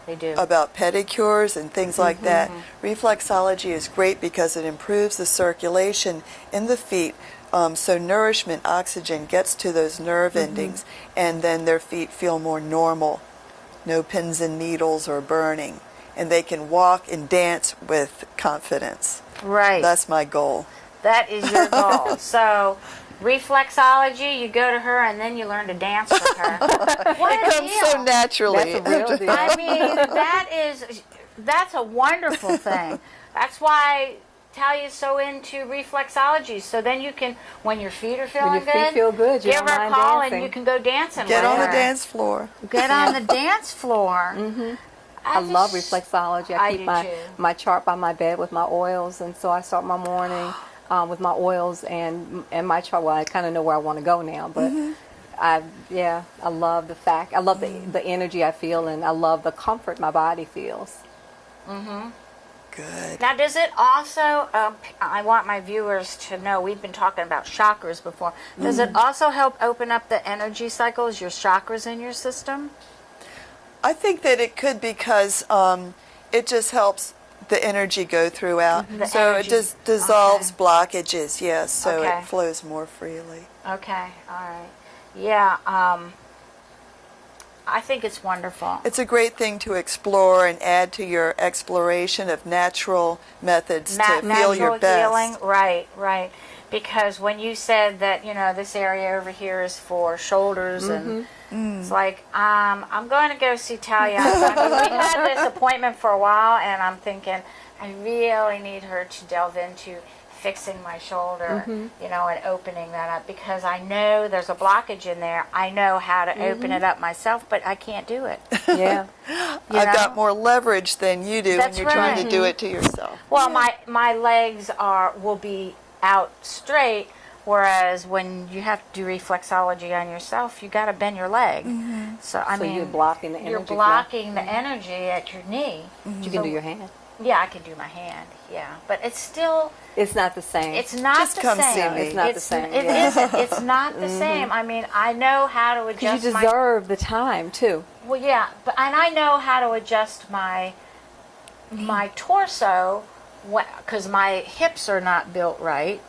Speaker 1: they do.
Speaker 3: about pedicures and things like that. Reflexology is great because it improves the circulation in the feet, so nourishment, oxygen gets to those nerve endings, and then their feet feel more normal. No pins and needles or burning. And they can walk and dance with confidence.
Speaker 1: Right.
Speaker 3: That's my goal.
Speaker 1: That is your goal. So, reflexology, you go to her and then you learn to dance with her. What
Speaker 3: It comes so naturally.
Speaker 2: That's a real deal.
Speaker 1: I mean, that's a wonderful thing. That's why Talia's so into reflexology. So then you can, when your feet are feeling
Speaker 2: When your feet feel good, you
Speaker 1: give
Speaker 2: don't
Speaker 1: her a
Speaker 2: mind
Speaker 1: call
Speaker 2: dancing.
Speaker 1: and you can go dancing
Speaker 3: Get
Speaker 1: with
Speaker 3: on
Speaker 1: her.
Speaker 3: the dance floor.
Speaker 1: Get on the dance floor.
Speaker 2: I love reflexology. I
Speaker 1: I
Speaker 2: keep
Speaker 1: do too.
Speaker 2: my chart by my bed with my oils, and so I start my morning with my oils and my chart. Well, I kind of know where I want to go now, but I love the fact. I love the energy I feel, and I love the comfort my body feels.
Speaker 3: Good.
Speaker 1: Now, does it also, I want my viewers to know, we've been talking about chakras before. Does it also help open up the energy cycles, your chakras in your system?
Speaker 3: I think that it could because it just helps the energy go throughout.
Speaker 1: The
Speaker 3: So
Speaker 1: energy.
Speaker 3: it just dissolves blockages, yes, so
Speaker 1: Okay.
Speaker 3: it flows more freely.
Speaker 1: Okay, all right. Yeah, I think it's wonderful.
Speaker 3: It's a great thing to explore and add to your exploration of natural methods to feel your
Speaker 1: natural
Speaker 3: best.
Speaker 1: healing, right. Because when you said that, this area over here is for shoulders and it's like, I'm going to go see Talia. I mean, we had this appointment for a while and I'm thinking, I really need her to delve into fixing my shoulder, and opening that up because I know there's a blockage in there. I know how to open it up myself, but I can't do it.
Speaker 2: Yeah.
Speaker 3: I've got more leverage than you do
Speaker 1: That's
Speaker 3: when you're trying
Speaker 1: right.
Speaker 3: to do it to yourself.
Speaker 1: Well, my legs will be out straight, whereas when you have to do reflexology on yourself, you got to bend your leg. So I mean,
Speaker 2: you're blocking the energy.
Speaker 1: You're blocking the energy at your knee.
Speaker 2: You can do your hand.
Speaker 1: Yeah, I can do my hand. Yeah, but it's still.
Speaker 2: It's not the same.
Speaker 1: It's not
Speaker 3: Just
Speaker 1: the
Speaker 3: come
Speaker 1: same.
Speaker 3: see me.
Speaker 2: It's not the same,
Speaker 1: It
Speaker 2: yeah.
Speaker 1: isn't. It's not the same. I mean, I know how to
Speaker 2: Because
Speaker 1: adjust
Speaker 2: you deserve the time too.
Speaker 1: Well, yeah, and I know how to adjust my torso because my hips are not built right.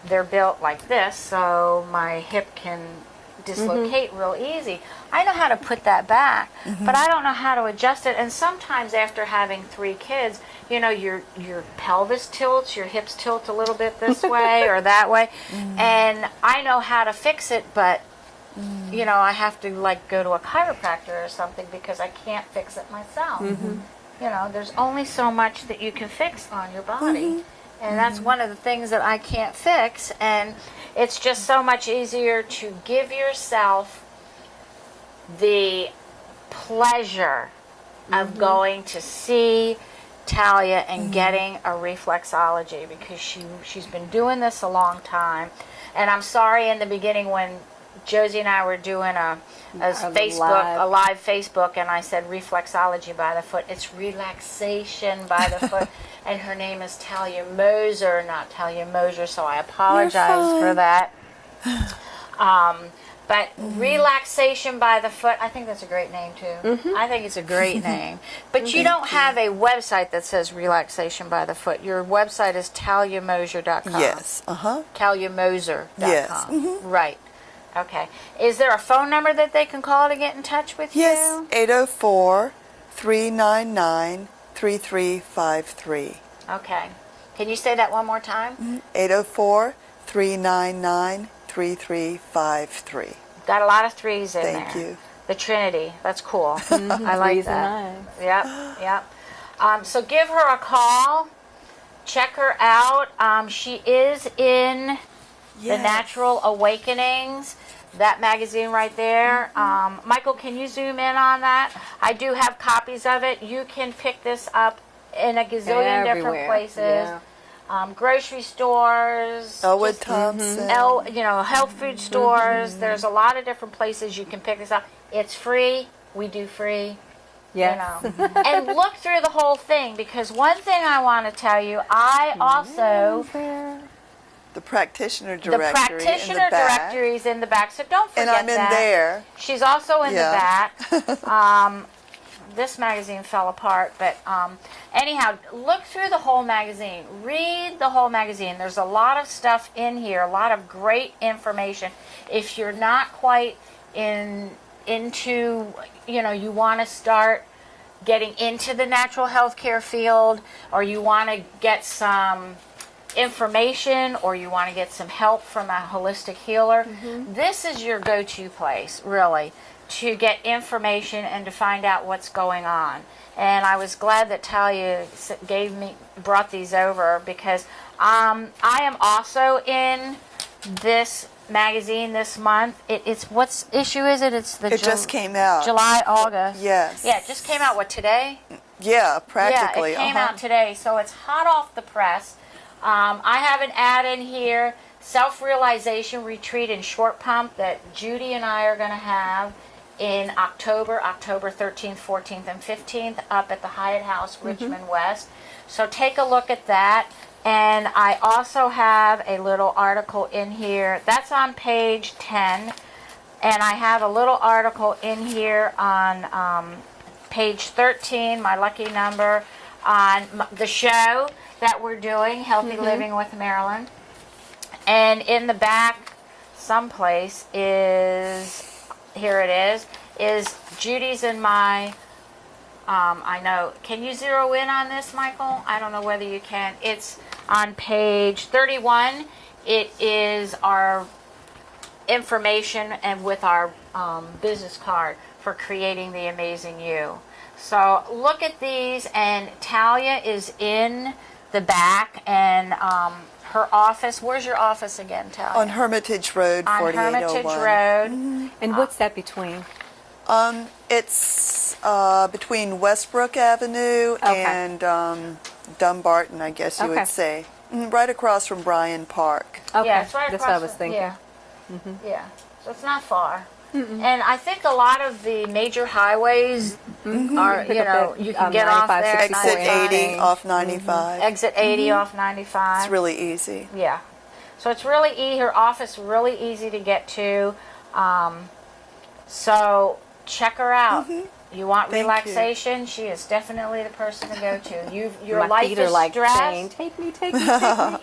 Speaker 1: They're built like this, so my hip can dislocate real easy. I know how to put that back, but I don't know how to adjust it. And sometimes after having 3 kids, your pelvis tilts, your hips tilt a little bit this way or that way, and I know how to fix it, but I have to go to a chiropractor or something because I can't fix it myself. There's only so much that you can fix on your body. And that's one of the things that I can't fix. And it's just so much easier to give yourself the pleasure of going to see Talia and getting a reflexology because she's been doing this a long time. And I'm sorry in the beginning when Josi and I were doing a live Facebook, and I said reflexology by the foot. It's relaxation by the foot, and her name is Talia Moser, not Talia Moser, so I apologize for that. But relaxation by the foot, I think that's a great name too. I think it's a great name. But you don't have a website that says relaxation by the foot. Your website is taliamoser.com.
Speaker 3: Yes.
Speaker 1: taliamoser.com.
Speaker 3: Yes.
Speaker 1: Right. Okay. Is there a phone number that they can call to get in touch with
Speaker 3: Yes,
Speaker 1: you?
Speaker 3: 804-399-3353.
Speaker 1: Okay. Can you say that one more time?
Speaker 3: 804-399-3353.
Speaker 1: Got a lot of threes in there.
Speaker 3: Thank you.
Speaker 1: The Trinity. That's cool. I like
Speaker 2: 3s
Speaker 1: that.
Speaker 2: and 9s.
Speaker 1: Yep. So give her a call. Check her out. She is in the
Speaker 3: Yes.
Speaker 1: Natural Awakenings. that magazine right there. Michael, can you zoom in on that? I do have copies of it. You can pick this up in a gazillion different
Speaker 2: Everywhere.
Speaker 1: places.
Speaker 2: Yeah.
Speaker 1: Grocery stores.
Speaker 3: Elwood
Speaker 1: just-
Speaker 3: Thompson.
Speaker 1: health food stores. There's a lot of different places you can pick this up. It's free. We do free.
Speaker 2: Yes.
Speaker 1: And look through the whole thing, because one thing I want to tell you, I also
Speaker 3: The practitioner
Speaker 1: the
Speaker 3: directory
Speaker 1: practitioner
Speaker 3: in the back.
Speaker 1: directory is in the back, so don't forget
Speaker 3: And I'm in
Speaker 1: that.
Speaker 3: there.
Speaker 1: She's also in
Speaker 3: Yeah.
Speaker 1: the back. This magazine fell apart, but anyhow, look through the whole magazine. Read the whole magazine. There's a lot of stuff in here, a lot of great information. If you're not quite into, you want to start getting into the natural healthcare field, or you want to get some information, or you want to get some help from a holistic healer, this is your go-to place, really, to get information and to find out what's going on. And I was glad that Talia brought these over, because I am also in this magazine this month. It's what issue is it? It's the
Speaker 3: It just came out.
Speaker 1: July, August.
Speaker 3: Yes.
Speaker 1: Yeah, it just came out. What, today?
Speaker 3: Yeah, practically.
Speaker 1: Yeah, it came out today, so it's hot off the press. I have an ad in here, Self-Realization Retreat in Short Pump, that Judy and I are going to have in October 13th, 14th, and 15th, up at the Hyatt House, Richmond West. So take a look at that. And I also have a little article in here. That's on page 10. And I have a little article in here on page 13, my lucky number, on the show that we're doing, Healthy Living with Marilyn. And in the back someplace here it is Judy's and my, I know, can you zero in on this, Michael? I don't know whether you can. It's on page 31. It is our information and with our business card for creating the amazing you. So look at these, and Talia is in the back, and her office. Where's your office again, Talia?
Speaker 3: On Hermitage Road,
Speaker 1: on
Speaker 3: 4801.
Speaker 1: Hermitage Road.
Speaker 2: And what's that between?
Speaker 3: It's between Westbrook Avenue and Dumbarton, I guess you would say. Right across from Bryan Park.
Speaker 2: Okay,
Speaker 1: Yeah, it's right
Speaker 2: that's
Speaker 1: across
Speaker 2: what I was thinking.
Speaker 1: Yeah, yeah. So it's not far. And I think a lot of the major highways are,
Speaker 2: Pick up
Speaker 1: you
Speaker 2: that,
Speaker 1: can get off
Speaker 2: 95,
Speaker 1: there.
Speaker 2: 64
Speaker 3: Exit
Speaker 1: 95.
Speaker 3: 80 off 95.
Speaker 1: Exit 80 off 95.
Speaker 3: It's really easy.
Speaker 1: Yeah. So it's really her office really easy to get to. So check her out. You want
Speaker 3: Thank
Speaker 1: relaxation? She is definitely the person to go to. Your
Speaker 2: My
Speaker 1: life
Speaker 2: feet
Speaker 1: is
Speaker 2: are like
Speaker 1: stressed.
Speaker 2: saying, take me, take me, take me.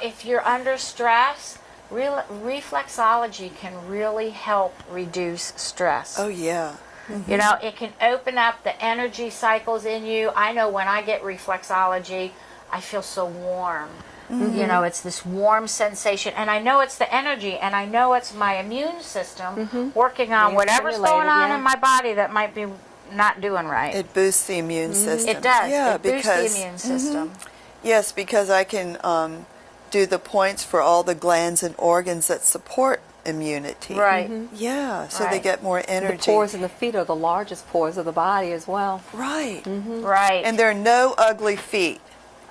Speaker 1: If you're under stress, reflexology can really help reduce stress.
Speaker 3: Oh, yeah.
Speaker 1: It can open up the energy cycles in you. I know when I get reflexology, I feel so warm. It's this warm sensation, and I know it's the energy, and I know it's my immune system working on
Speaker 2: Being
Speaker 1: whatever's going
Speaker 2: stimulated,
Speaker 1: on
Speaker 2: yeah.
Speaker 1: in my body that might be not doing right.
Speaker 3: It boosts the immune system.
Speaker 1: It does.
Speaker 3: Yeah,
Speaker 1: It boosts
Speaker 3: because,
Speaker 1: the immune system.
Speaker 3: Yes, because I can do the points for all the glands and organs that support immunity.
Speaker 1: Right.
Speaker 3: Yeah, so they
Speaker 1: Right.
Speaker 3: get more
Speaker 2: The
Speaker 3: energy.
Speaker 2: pores in the feet are the largest pores of the body as well.
Speaker 3: Right.
Speaker 1: Right.
Speaker 3: And there are no ugly feet.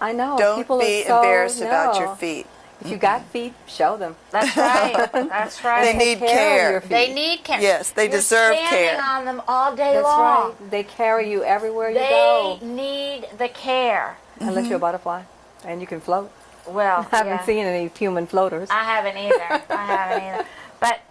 Speaker 2: I know.
Speaker 3: Don't
Speaker 2: people
Speaker 3: be
Speaker 2: are so,
Speaker 3: embarrassed about
Speaker 2: no.
Speaker 3: your feet.
Speaker 2: If you got feet, show them.
Speaker 1: That's right. That's right.
Speaker 3: They need
Speaker 2: Take care of
Speaker 3: care.
Speaker 2: your feet.
Speaker 1: They need care.
Speaker 3: Yes, they
Speaker 1: You're
Speaker 3: deserve
Speaker 1: standing
Speaker 3: care.
Speaker 1: on them all day
Speaker 2: That's
Speaker 1: long.
Speaker 2: right. They carry you everywhere you
Speaker 1: They
Speaker 2: go.
Speaker 1: need the care.
Speaker 2: Unless you're a butterfly and you can float.
Speaker 1: Well,
Speaker 2: I haven't
Speaker 1: yeah.
Speaker 2: seen any human floaters.
Speaker 1: I haven't either. But,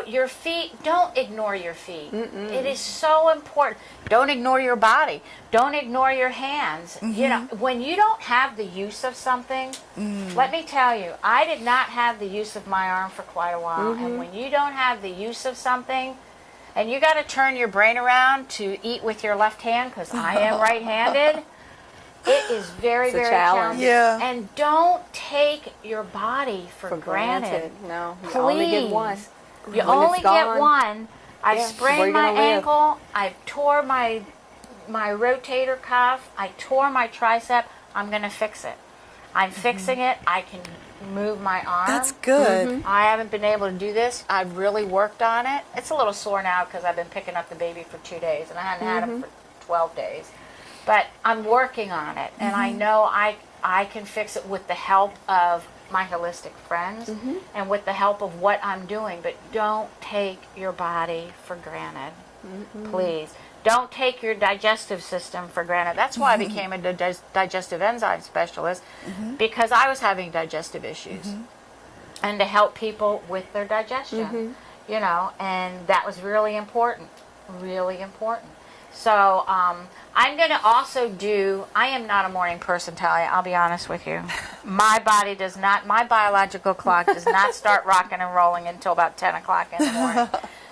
Speaker 1: your feet, don't ignore your feet. It is so important. Don't ignore your body. Don't ignore your hands. When you don't have the use of something, let me tell you, I did not have the use of my arm for quite a while. And when you don't have the use of something, and you got to turn your brain around to eat with your left hand, because I am right-handed, it is very,
Speaker 2: It's a
Speaker 1: very
Speaker 2: challenge.
Speaker 1: challenging.
Speaker 3: Yeah.
Speaker 1: And don't take your body for granted.
Speaker 2: No, you only get one.
Speaker 1: You
Speaker 2: When
Speaker 1: only
Speaker 2: it's
Speaker 1: get
Speaker 2: gone,
Speaker 1: one. I
Speaker 2: yeah, where
Speaker 1: sprained
Speaker 2: you
Speaker 1: my
Speaker 2: gonna live?
Speaker 1: ankle. I tore my rotator cuff. I tore my tricep. I'm going to fix it. I'm fixing it. I can move my arm.
Speaker 3: That's good.
Speaker 1: I haven't been able to do this. I've really worked on it. It's a little sore now because I've been picking up the baby for 2 days, and I hadn't had him for 12 days. But I'm working on it, and I know I can fix it with the help of my holistic friends and with the help of what I'm doing. But don't take your body for granted. Please. Don't take your digestive system for granted. That's why I became a digestive enzyme specialist, because I was having digestive issues. And to help people with their digestion, you know, and that was really important, really important. So I'm going to also do, I am not a morning person, Talia, I'll be honest with you. My body does not, my biological clock does not start rocking and rolling until about 10 o'clock in the morning.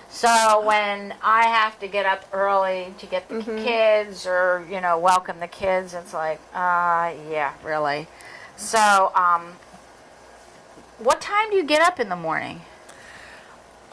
Speaker 1: So when I have to get up early to get the kids or, you know, welcome the kids, it's like, yeah, really. So what time do you get up in the morning?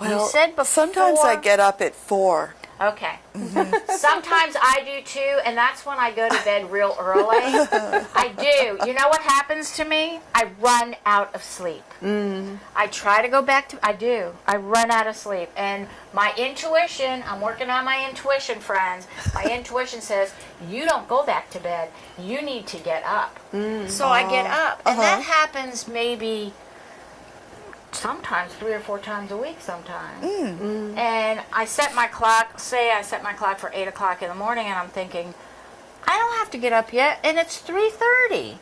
Speaker 3: Well,
Speaker 1: you said before.
Speaker 3: sometimes I get up at 4.
Speaker 1: Okay. Sometimes I do too, and that's when I go to bed real early. I do. You know what happens to me? I run out of sleep. I try to go back to, I do. I run out of sleep. And my intuition, I'm working on my intuition, friends. My intuition says, you don't go back to bed. You need to get up. So I get up. And that happens maybe sometimes 3 or 4 times a week sometimes. And I set my clock, say I set my clock for 8 o'clock in the morning, and I'm thinking, I don't have to get up yet, and it's 3:30.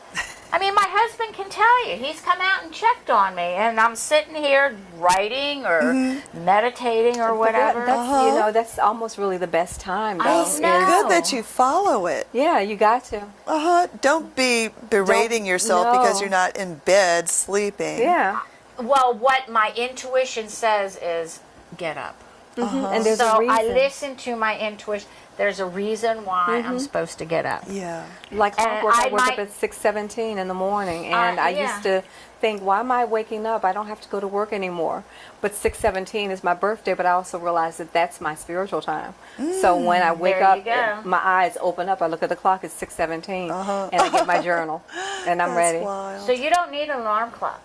Speaker 1: I mean, my husband can tell you. He's come out and checked on me, and I'm sitting here writing or meditating or whatever.
Speaker 2: That's, you know, that's almost really the best time, though.
Speaker 1: I know.
Speaker 3: Good that you follow it.
Speaker 2: Yeah, you got to.
Speaker 3: Don't be berating yourself because you're not in bed sleeping.
Speaker 2: Yeah.
Speaker 1: Well, what my intuition says is get up.
Speaker 2: And there's
Speaker 1: So
Speaker 2: a reason.
Speaker 1: I listen to my intuition. There's a reason why I'm supposed to get up.
Speaker 3: Yeah.
Speaker 2: Like
Speaker 1: And
Speaker 2: clockwork, I
Speaker 1: I
Speaker 2: woke
Speaker 1: might-
Speaker 2: up at 6:17 in the morning, and I
Speaker 1: yeah.
Speaker 2: used to think, why am I waking up? I don't have to go to work anymore. But 6:17 is my birthday, but I also realized that that's my spiritual time. So when I wake
Speaker 1: There you
Speaker 2: up,
Speaker 1: go.
Speaker 2: my eyes open up, I look at the clock, it's 6:17, and I get my journal, and I'm
Speaker 3: That's
Speaker 2: ready.
Speaker 3: wild.
Speaker 1: So you don't need an alarm clock.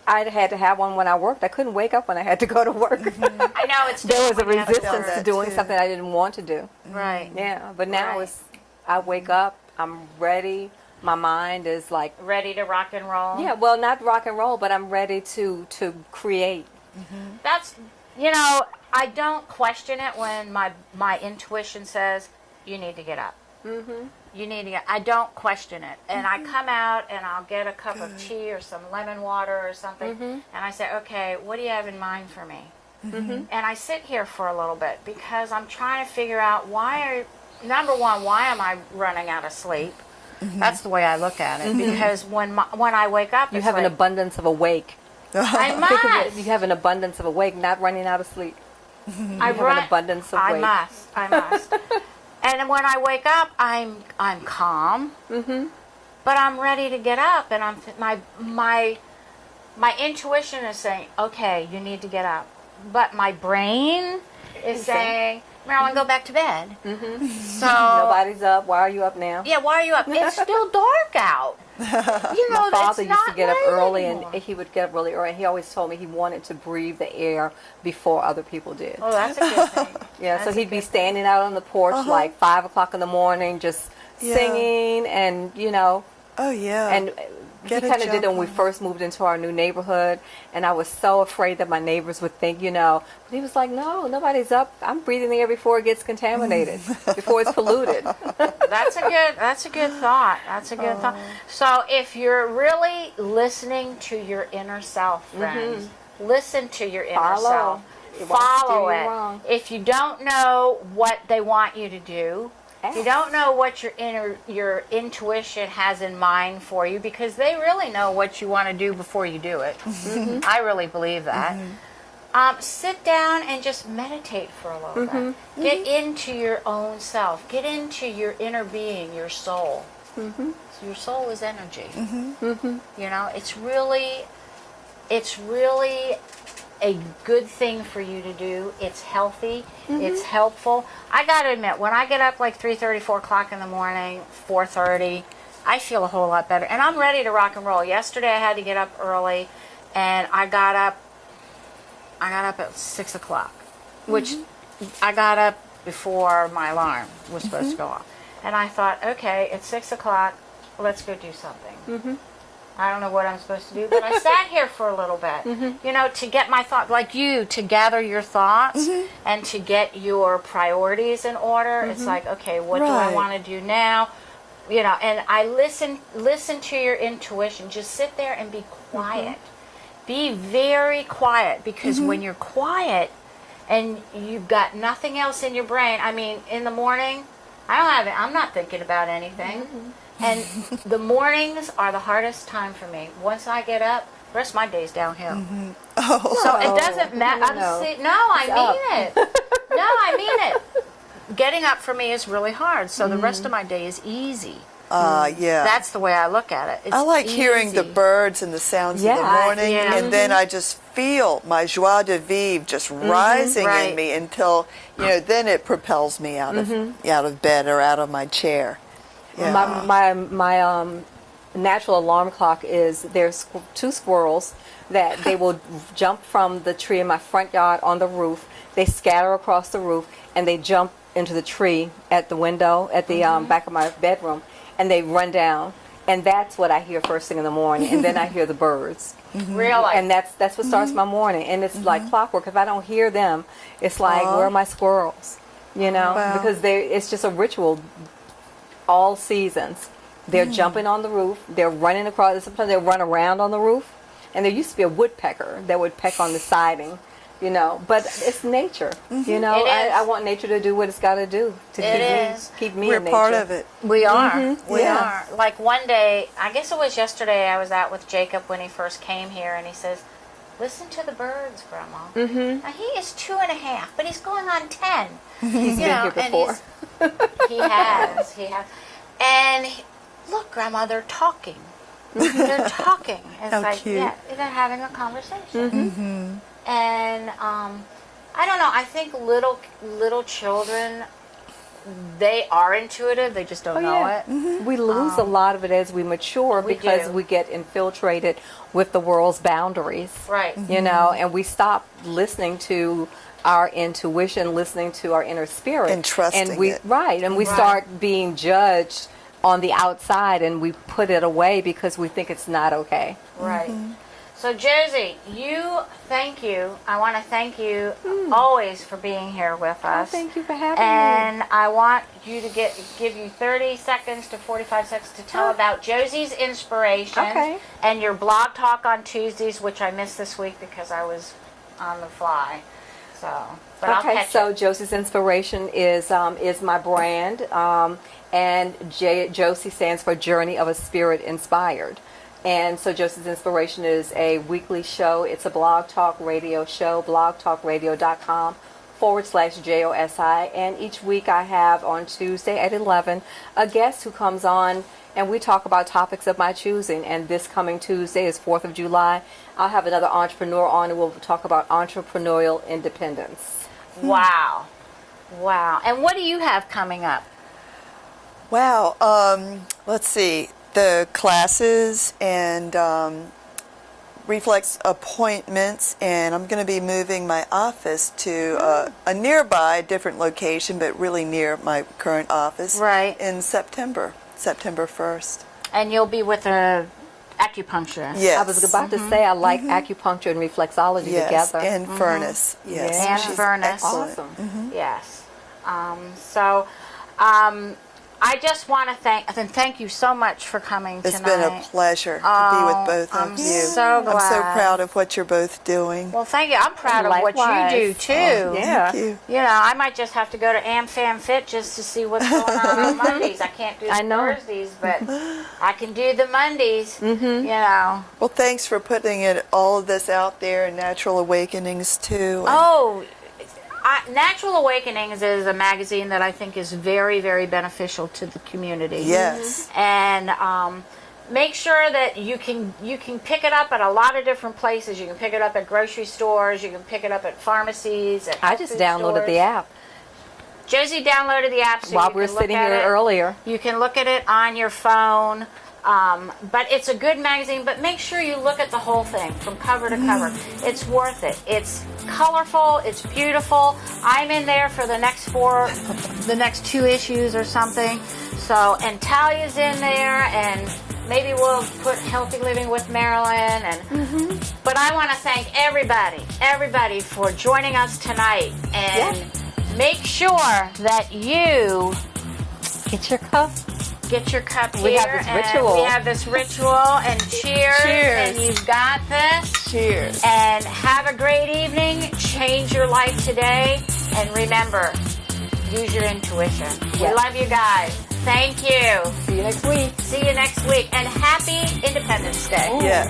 Speaker 2: I had to have one when I worked. I couldn't wake up when I had to go to work.
Speaker 1: I know it's
Speaker 2: There was a
Speaker 1: different when you have a
Speaker 2: resistance
Speaker 1: daughter.
Speaker 2: to doing
Speaker 3: too.
Speaker 2: something I didn't want to do.
Speaker 1: Right.
Speaker 2: Yeah, but now
Speaker 1: Right.
Speaker 2: it's, I wake up, I'm ready, my mind is like,
Speaker 1: Ready to rock and roll.
Speaker 2: yeah, well, not rock and roll, but I'm ready to create.
Speaker 1: That's, you know, I don't question it when my intuition says you need to get up. You need to get. I don't question it, and I come out and I'll get a cup of tea or some lemon water or something, and I say, okay, what do you have in mind for me? And I sit here for a little bit because I'm trying to figure out number one, why am I running out of sleep? That's the way I look at it, because when I wake up,
Speaker 2: You
Speaker 1: it's
Speaker 2: have an
Speaker 1: like,
Speaker 2: abundance of awake.
Speaker 1: I
Speaker 2: Think of it,
Speaker 1: must.
Speaker 2: you have an abundance of awake, not running out of sleep.
Speaker 1: I
Speaker 2: You have
Speaker 1: run,
Speaker 2: an abundance of
Speaker 1: I
Speaker 2: awake.
Speaker 1: must. And when I wake up, I'm calm, but I'm ready to get up, and my intuition is saying, okay, you need to get up, but my brain is saying, Marilyn, go back to bed. So
Speaker 2: Nobody's up. Why are you up now?
Speaker 1: yeah, why are you up? It's still dark out. You know,
Speaker 2: My father
Speaker 1: it's
Speaker 2: used to
Speaker 1: not
Speaker 2: get up
Speaker 1: light
Speaker 2: early,
Speaker 1: anymore.
Speaker 2: and he would get up really early. He always told me he wanted to breathe the air before other people did.
Speaker 1: Oh, that's a good thing.
Speaker 2: Yeah, so
Speaker 1: That's a
Speaker 2: he'd be
Speaker 1: good
Speaker 2: standing out on the porch like 5 o'clock in the morning, just
Speaker 3: Yeah.
Speaker 2: singing, and you know,
Speaker 3: Oh, yeah.
Speaker 2: and
Speaker 3: Get
Speaker 2: he
Speaker 3: a
Speaker 2: kind of did it
Speaker 3: jump
Speaker 2: when we
Speaker 3: on.
Speaker 2: first moved into our new neighborhood, and I was so afraid that my neighbors would think, you know, but he was like, no, nobody's up. I'm breathing the air before it gets contaminated, before it's polluted.
Speaker 1: That's a good thought. That's a good thought. So if you're really listening to your inner self, friends, listen to your inner
Speaker 2: Follow.
Speaker 1: self.
Speaker 2: It won't
Speaker 1: Follow
Speaker 2: steer you
Speaker 1: it.
Speaker 2: wrong.
Speaker 1: If you don't know what they want you to do, if you
Speaker 2: Ask.
Speaker 1: don't know what your intuition has in mind for you, because they really know what you want to do before you do it. I really believe that. Sit down and just meditate for a little bit. Get into your own self. Get into your inner being, your soul. So your soul is energy. You know, it's really a good thing for you to do. It's healthy. It's helpful. I got to admit, when I get up like 3:30, 4 o'clock in the morning, 4:30, I feel a whole lot better, and I'm ready to rock and roll. Yesterday I had to get up early, and I got up at 6 o'clock, which I got up before my alarm was supposed to go off. And I thought, okay, it's 6 o'clock, let's go do something. I don't know what I'm supposed to do, but I sat here for a little bit, you know, to get my thoughts, like you, to gather your thoughts and to get your priorities in order. It's like, okay, what do I
Speaker 3: Right.
Speaker 1: want to do now? You know, and I listen to your intuition. Just sit there and be quiet. Be very quiet, because when you're quiet and you've got nothing else in your brain, I mean, in the morning, I'm not thinking about anything. And the mornings are the hardest time for me. Once I get up, the rest of my day's downhill. So it doesn't matter. I mean it. No, I mean it. Getting up for me is really hard, so the rest of my day is easy.
Speaker 3: Yeah.
Speaker 1: That's the way I look at it. It's
Speaker 3: I like hearing the
Speaker 1: easy.
Speaker 3: birds and the sounds of the morning,
Speaker 1: Yeah.
Speaker 3: and then I just feel my joie de vivre just rising
Speaker 1: Right.
Speaker 3: in me until, you know, then it propels me out of bed or out of my chair. Yeah.
Speaker 2: My natural alarm clock is there's two squirrels that they will jump from the tree in my front yard on the roof. They scatter across the roof and they jump into the tree at the window at the back of my bedroom, and they run down. And that's what I hear first thing in the morning. And then I hear the birds.
Speaker 1: Really?
Speaker 2: And that's what starts my morning. And it's like clockwork. If I don't hear them, it's like, where are my squirrels? You know,
Speaker 3: Wow.
Speaker 2: because it's just a ritual all seasons. They're jumping on the roof. They're running across. Sometimes they run around on the roof. And there used to be a woodpecker that would peck on the siding, you know. But it's nature, you know.
Speaker 1: It is.
Speaker 2: I want nature to do what it's got to do to keep me
Speaker 3: We're
Speaker 2: in nature.
Speaker 3: part of it.
Speaker 1: We are. We
Speaker 3: Yeah.
Speaker 1: are. Like one day, I guess it was yesterday, I was out with Jacob when he first came here, and he says, "Listen to the birds, Grandma." Now, he is 2.5, but he's going on 10.
Speaker 2: He's been here before.
Speaker 1: He has. And look, Grandma, they're talking. They're talking. It's
Speaker 3: How
Speaker 1: like,
Speaker 3: cute.
Speaker 1: yeah, they're having a conversation. And I don't know. I think little children, they are intuitive. They just don't know it.
Speaker 2: We lose a lot of it as we mature
Speaker 1: We
Speaker 2: because
Speaker 1: do.
Speaker 2: we get infiltrated with the world's boundaries.
Speaker 1: Right.
Speaker 2: You know, and we stop listening to our intuition, listening to our inner spirit.
Speaker 3: And trusting
Speaker 2: and we,
Speaker 3: it.
Speaker 2: Right. And we start being judged on the outside, and we put it away because we think it's not okay.
Speaker 1: Right. So, Josie, thank you. I want to thank you always for being here with us.
Speaker 2: Thank you for having me.
Speaker 1: And I want you to give you 30 seconds to 45 seconds to tell about Josie's Inspiration and your blog talk on Tuesdays, which I missed this week because I was on the fly. So, but I'll catch
Speaker 2: so
Speaker 1: it.
Speaker 2: Josi's Inspiration is my brand, and Josi stands for Journey of a Spirit Inspired. And so Josi's Inspiration is a weekly show. It's a blog talk radio show, blogtalkradio.com/JOSI. And each week I have on Tuesday at 11 a guest who comes on, and we talk about topics of my choosing. And this coming Tuesday is 4th of July. I'll have another entrepreneur on, and we'll talk about entrepreneurial independence.
Speaker 1: Wow. And what do you have coming up?
Speaker 3: Wow. Let's see. The classes and reflex appointments, and I'm going to be moving my office to a nearby, different location, but really near my current office.
Speaker 1: Right.
Speaker 3: In September 1st.
Speaker 1: And you'll be with a acupuncturist.
Speaker 3: Yes.
Speaker 2: I was about to say I like acupuncture and reflexology
Speaker 3: Yes,
Speaker 2: together.
Speaker 3: and Furnace. Yes,
Speaker 2: Yeah.
Speaker 1: And
Speaker 3: she's
Speaker 1: Furnace.
Speaker 3: excellent.
Speaker 2: Awesome.
Speaker 1: Yes. I just want to thank you so much for coming
Speaker 3: It's
Speaker 1: tonight.
Speaker 3: been a pleasure to be with both
Speaker 1: I'm
Speaker 3: of you.
Speaker 1: so
Speaker 3: I'm so
Speaker 1: glad.
Speaker 3: proud of what you're both doing.
Speaker 1: Well, thank you. I'm proud of what you
Speaker 2: Likewise.
Speaker 1: do too.
Speaker 2: Yeah.
Speaker 3: Thank you.
Speaker 1: You know, I might just have to go to AmFamFit just to see what's going on Mondays. I can't do the
Speaker 2: I know.
Speaker 1: Thursdays, but I can do the Mondays. You know.
Speaker 3: Well, thanks for putting all of this out there, and Natural Awakenings too.
Speaker 1: Oh, Natural Awakenings is a magazine that I think is very, very beneficial to the community.
Speaker 3: Yes.
Speaker 1: And make sure that you can pick it up at a lot of different places. You can pick it up at grocery stores. You can pick it up at pharmacies. At
Speaker 2: I
Speaker 1: health
Speaker 2: just
Speaker 1: food
Speaker 2: downloaded
Speaker 1: stores.
Speaker 2: the app.
Speaker 1: Josie downloaded the app so
Speaker 2: While
Speaker 1: you
Speaker 2: we were
Speaker 1: can look
Speaker 2: sitting
Speaker 1: at
Speaker 2: here
Speaker 1: it.
Speaker 2: earlier.
Speaker 1: You can look at it on your phone. But it's a good magazine, but make sure you look at the whole thing from cover to cover. It's worth it. It's colorful. It's beautiful. I'm in there for the next 2 issues or something. So, and Talia's in there, and maybe we'll put Healthy Living with Marilyn. And But I want to thank everybody for joining us tonight. And make sure that you
Speaker 2: Get your cup.
Speaker 1: get your cup here.
Speaker 2: We have this
Speaker 1: and
Speaker 2: ritual.
Speaker 1: We have this ritual, and cheers.
Speaker 3: Cheers.
Speaker 1: And you've got this.
Speaker 3: Cheers.
Speaker 1: And have a great evening. Change your life today. And remember, use your intuition. We
Speaker 2: Yes.
Speaker 1: love you guys. Thank you.
Speaker 2: See you next week.
Speaker 1: See you next week. And happy Independence Day.
Speaker 3: Yes.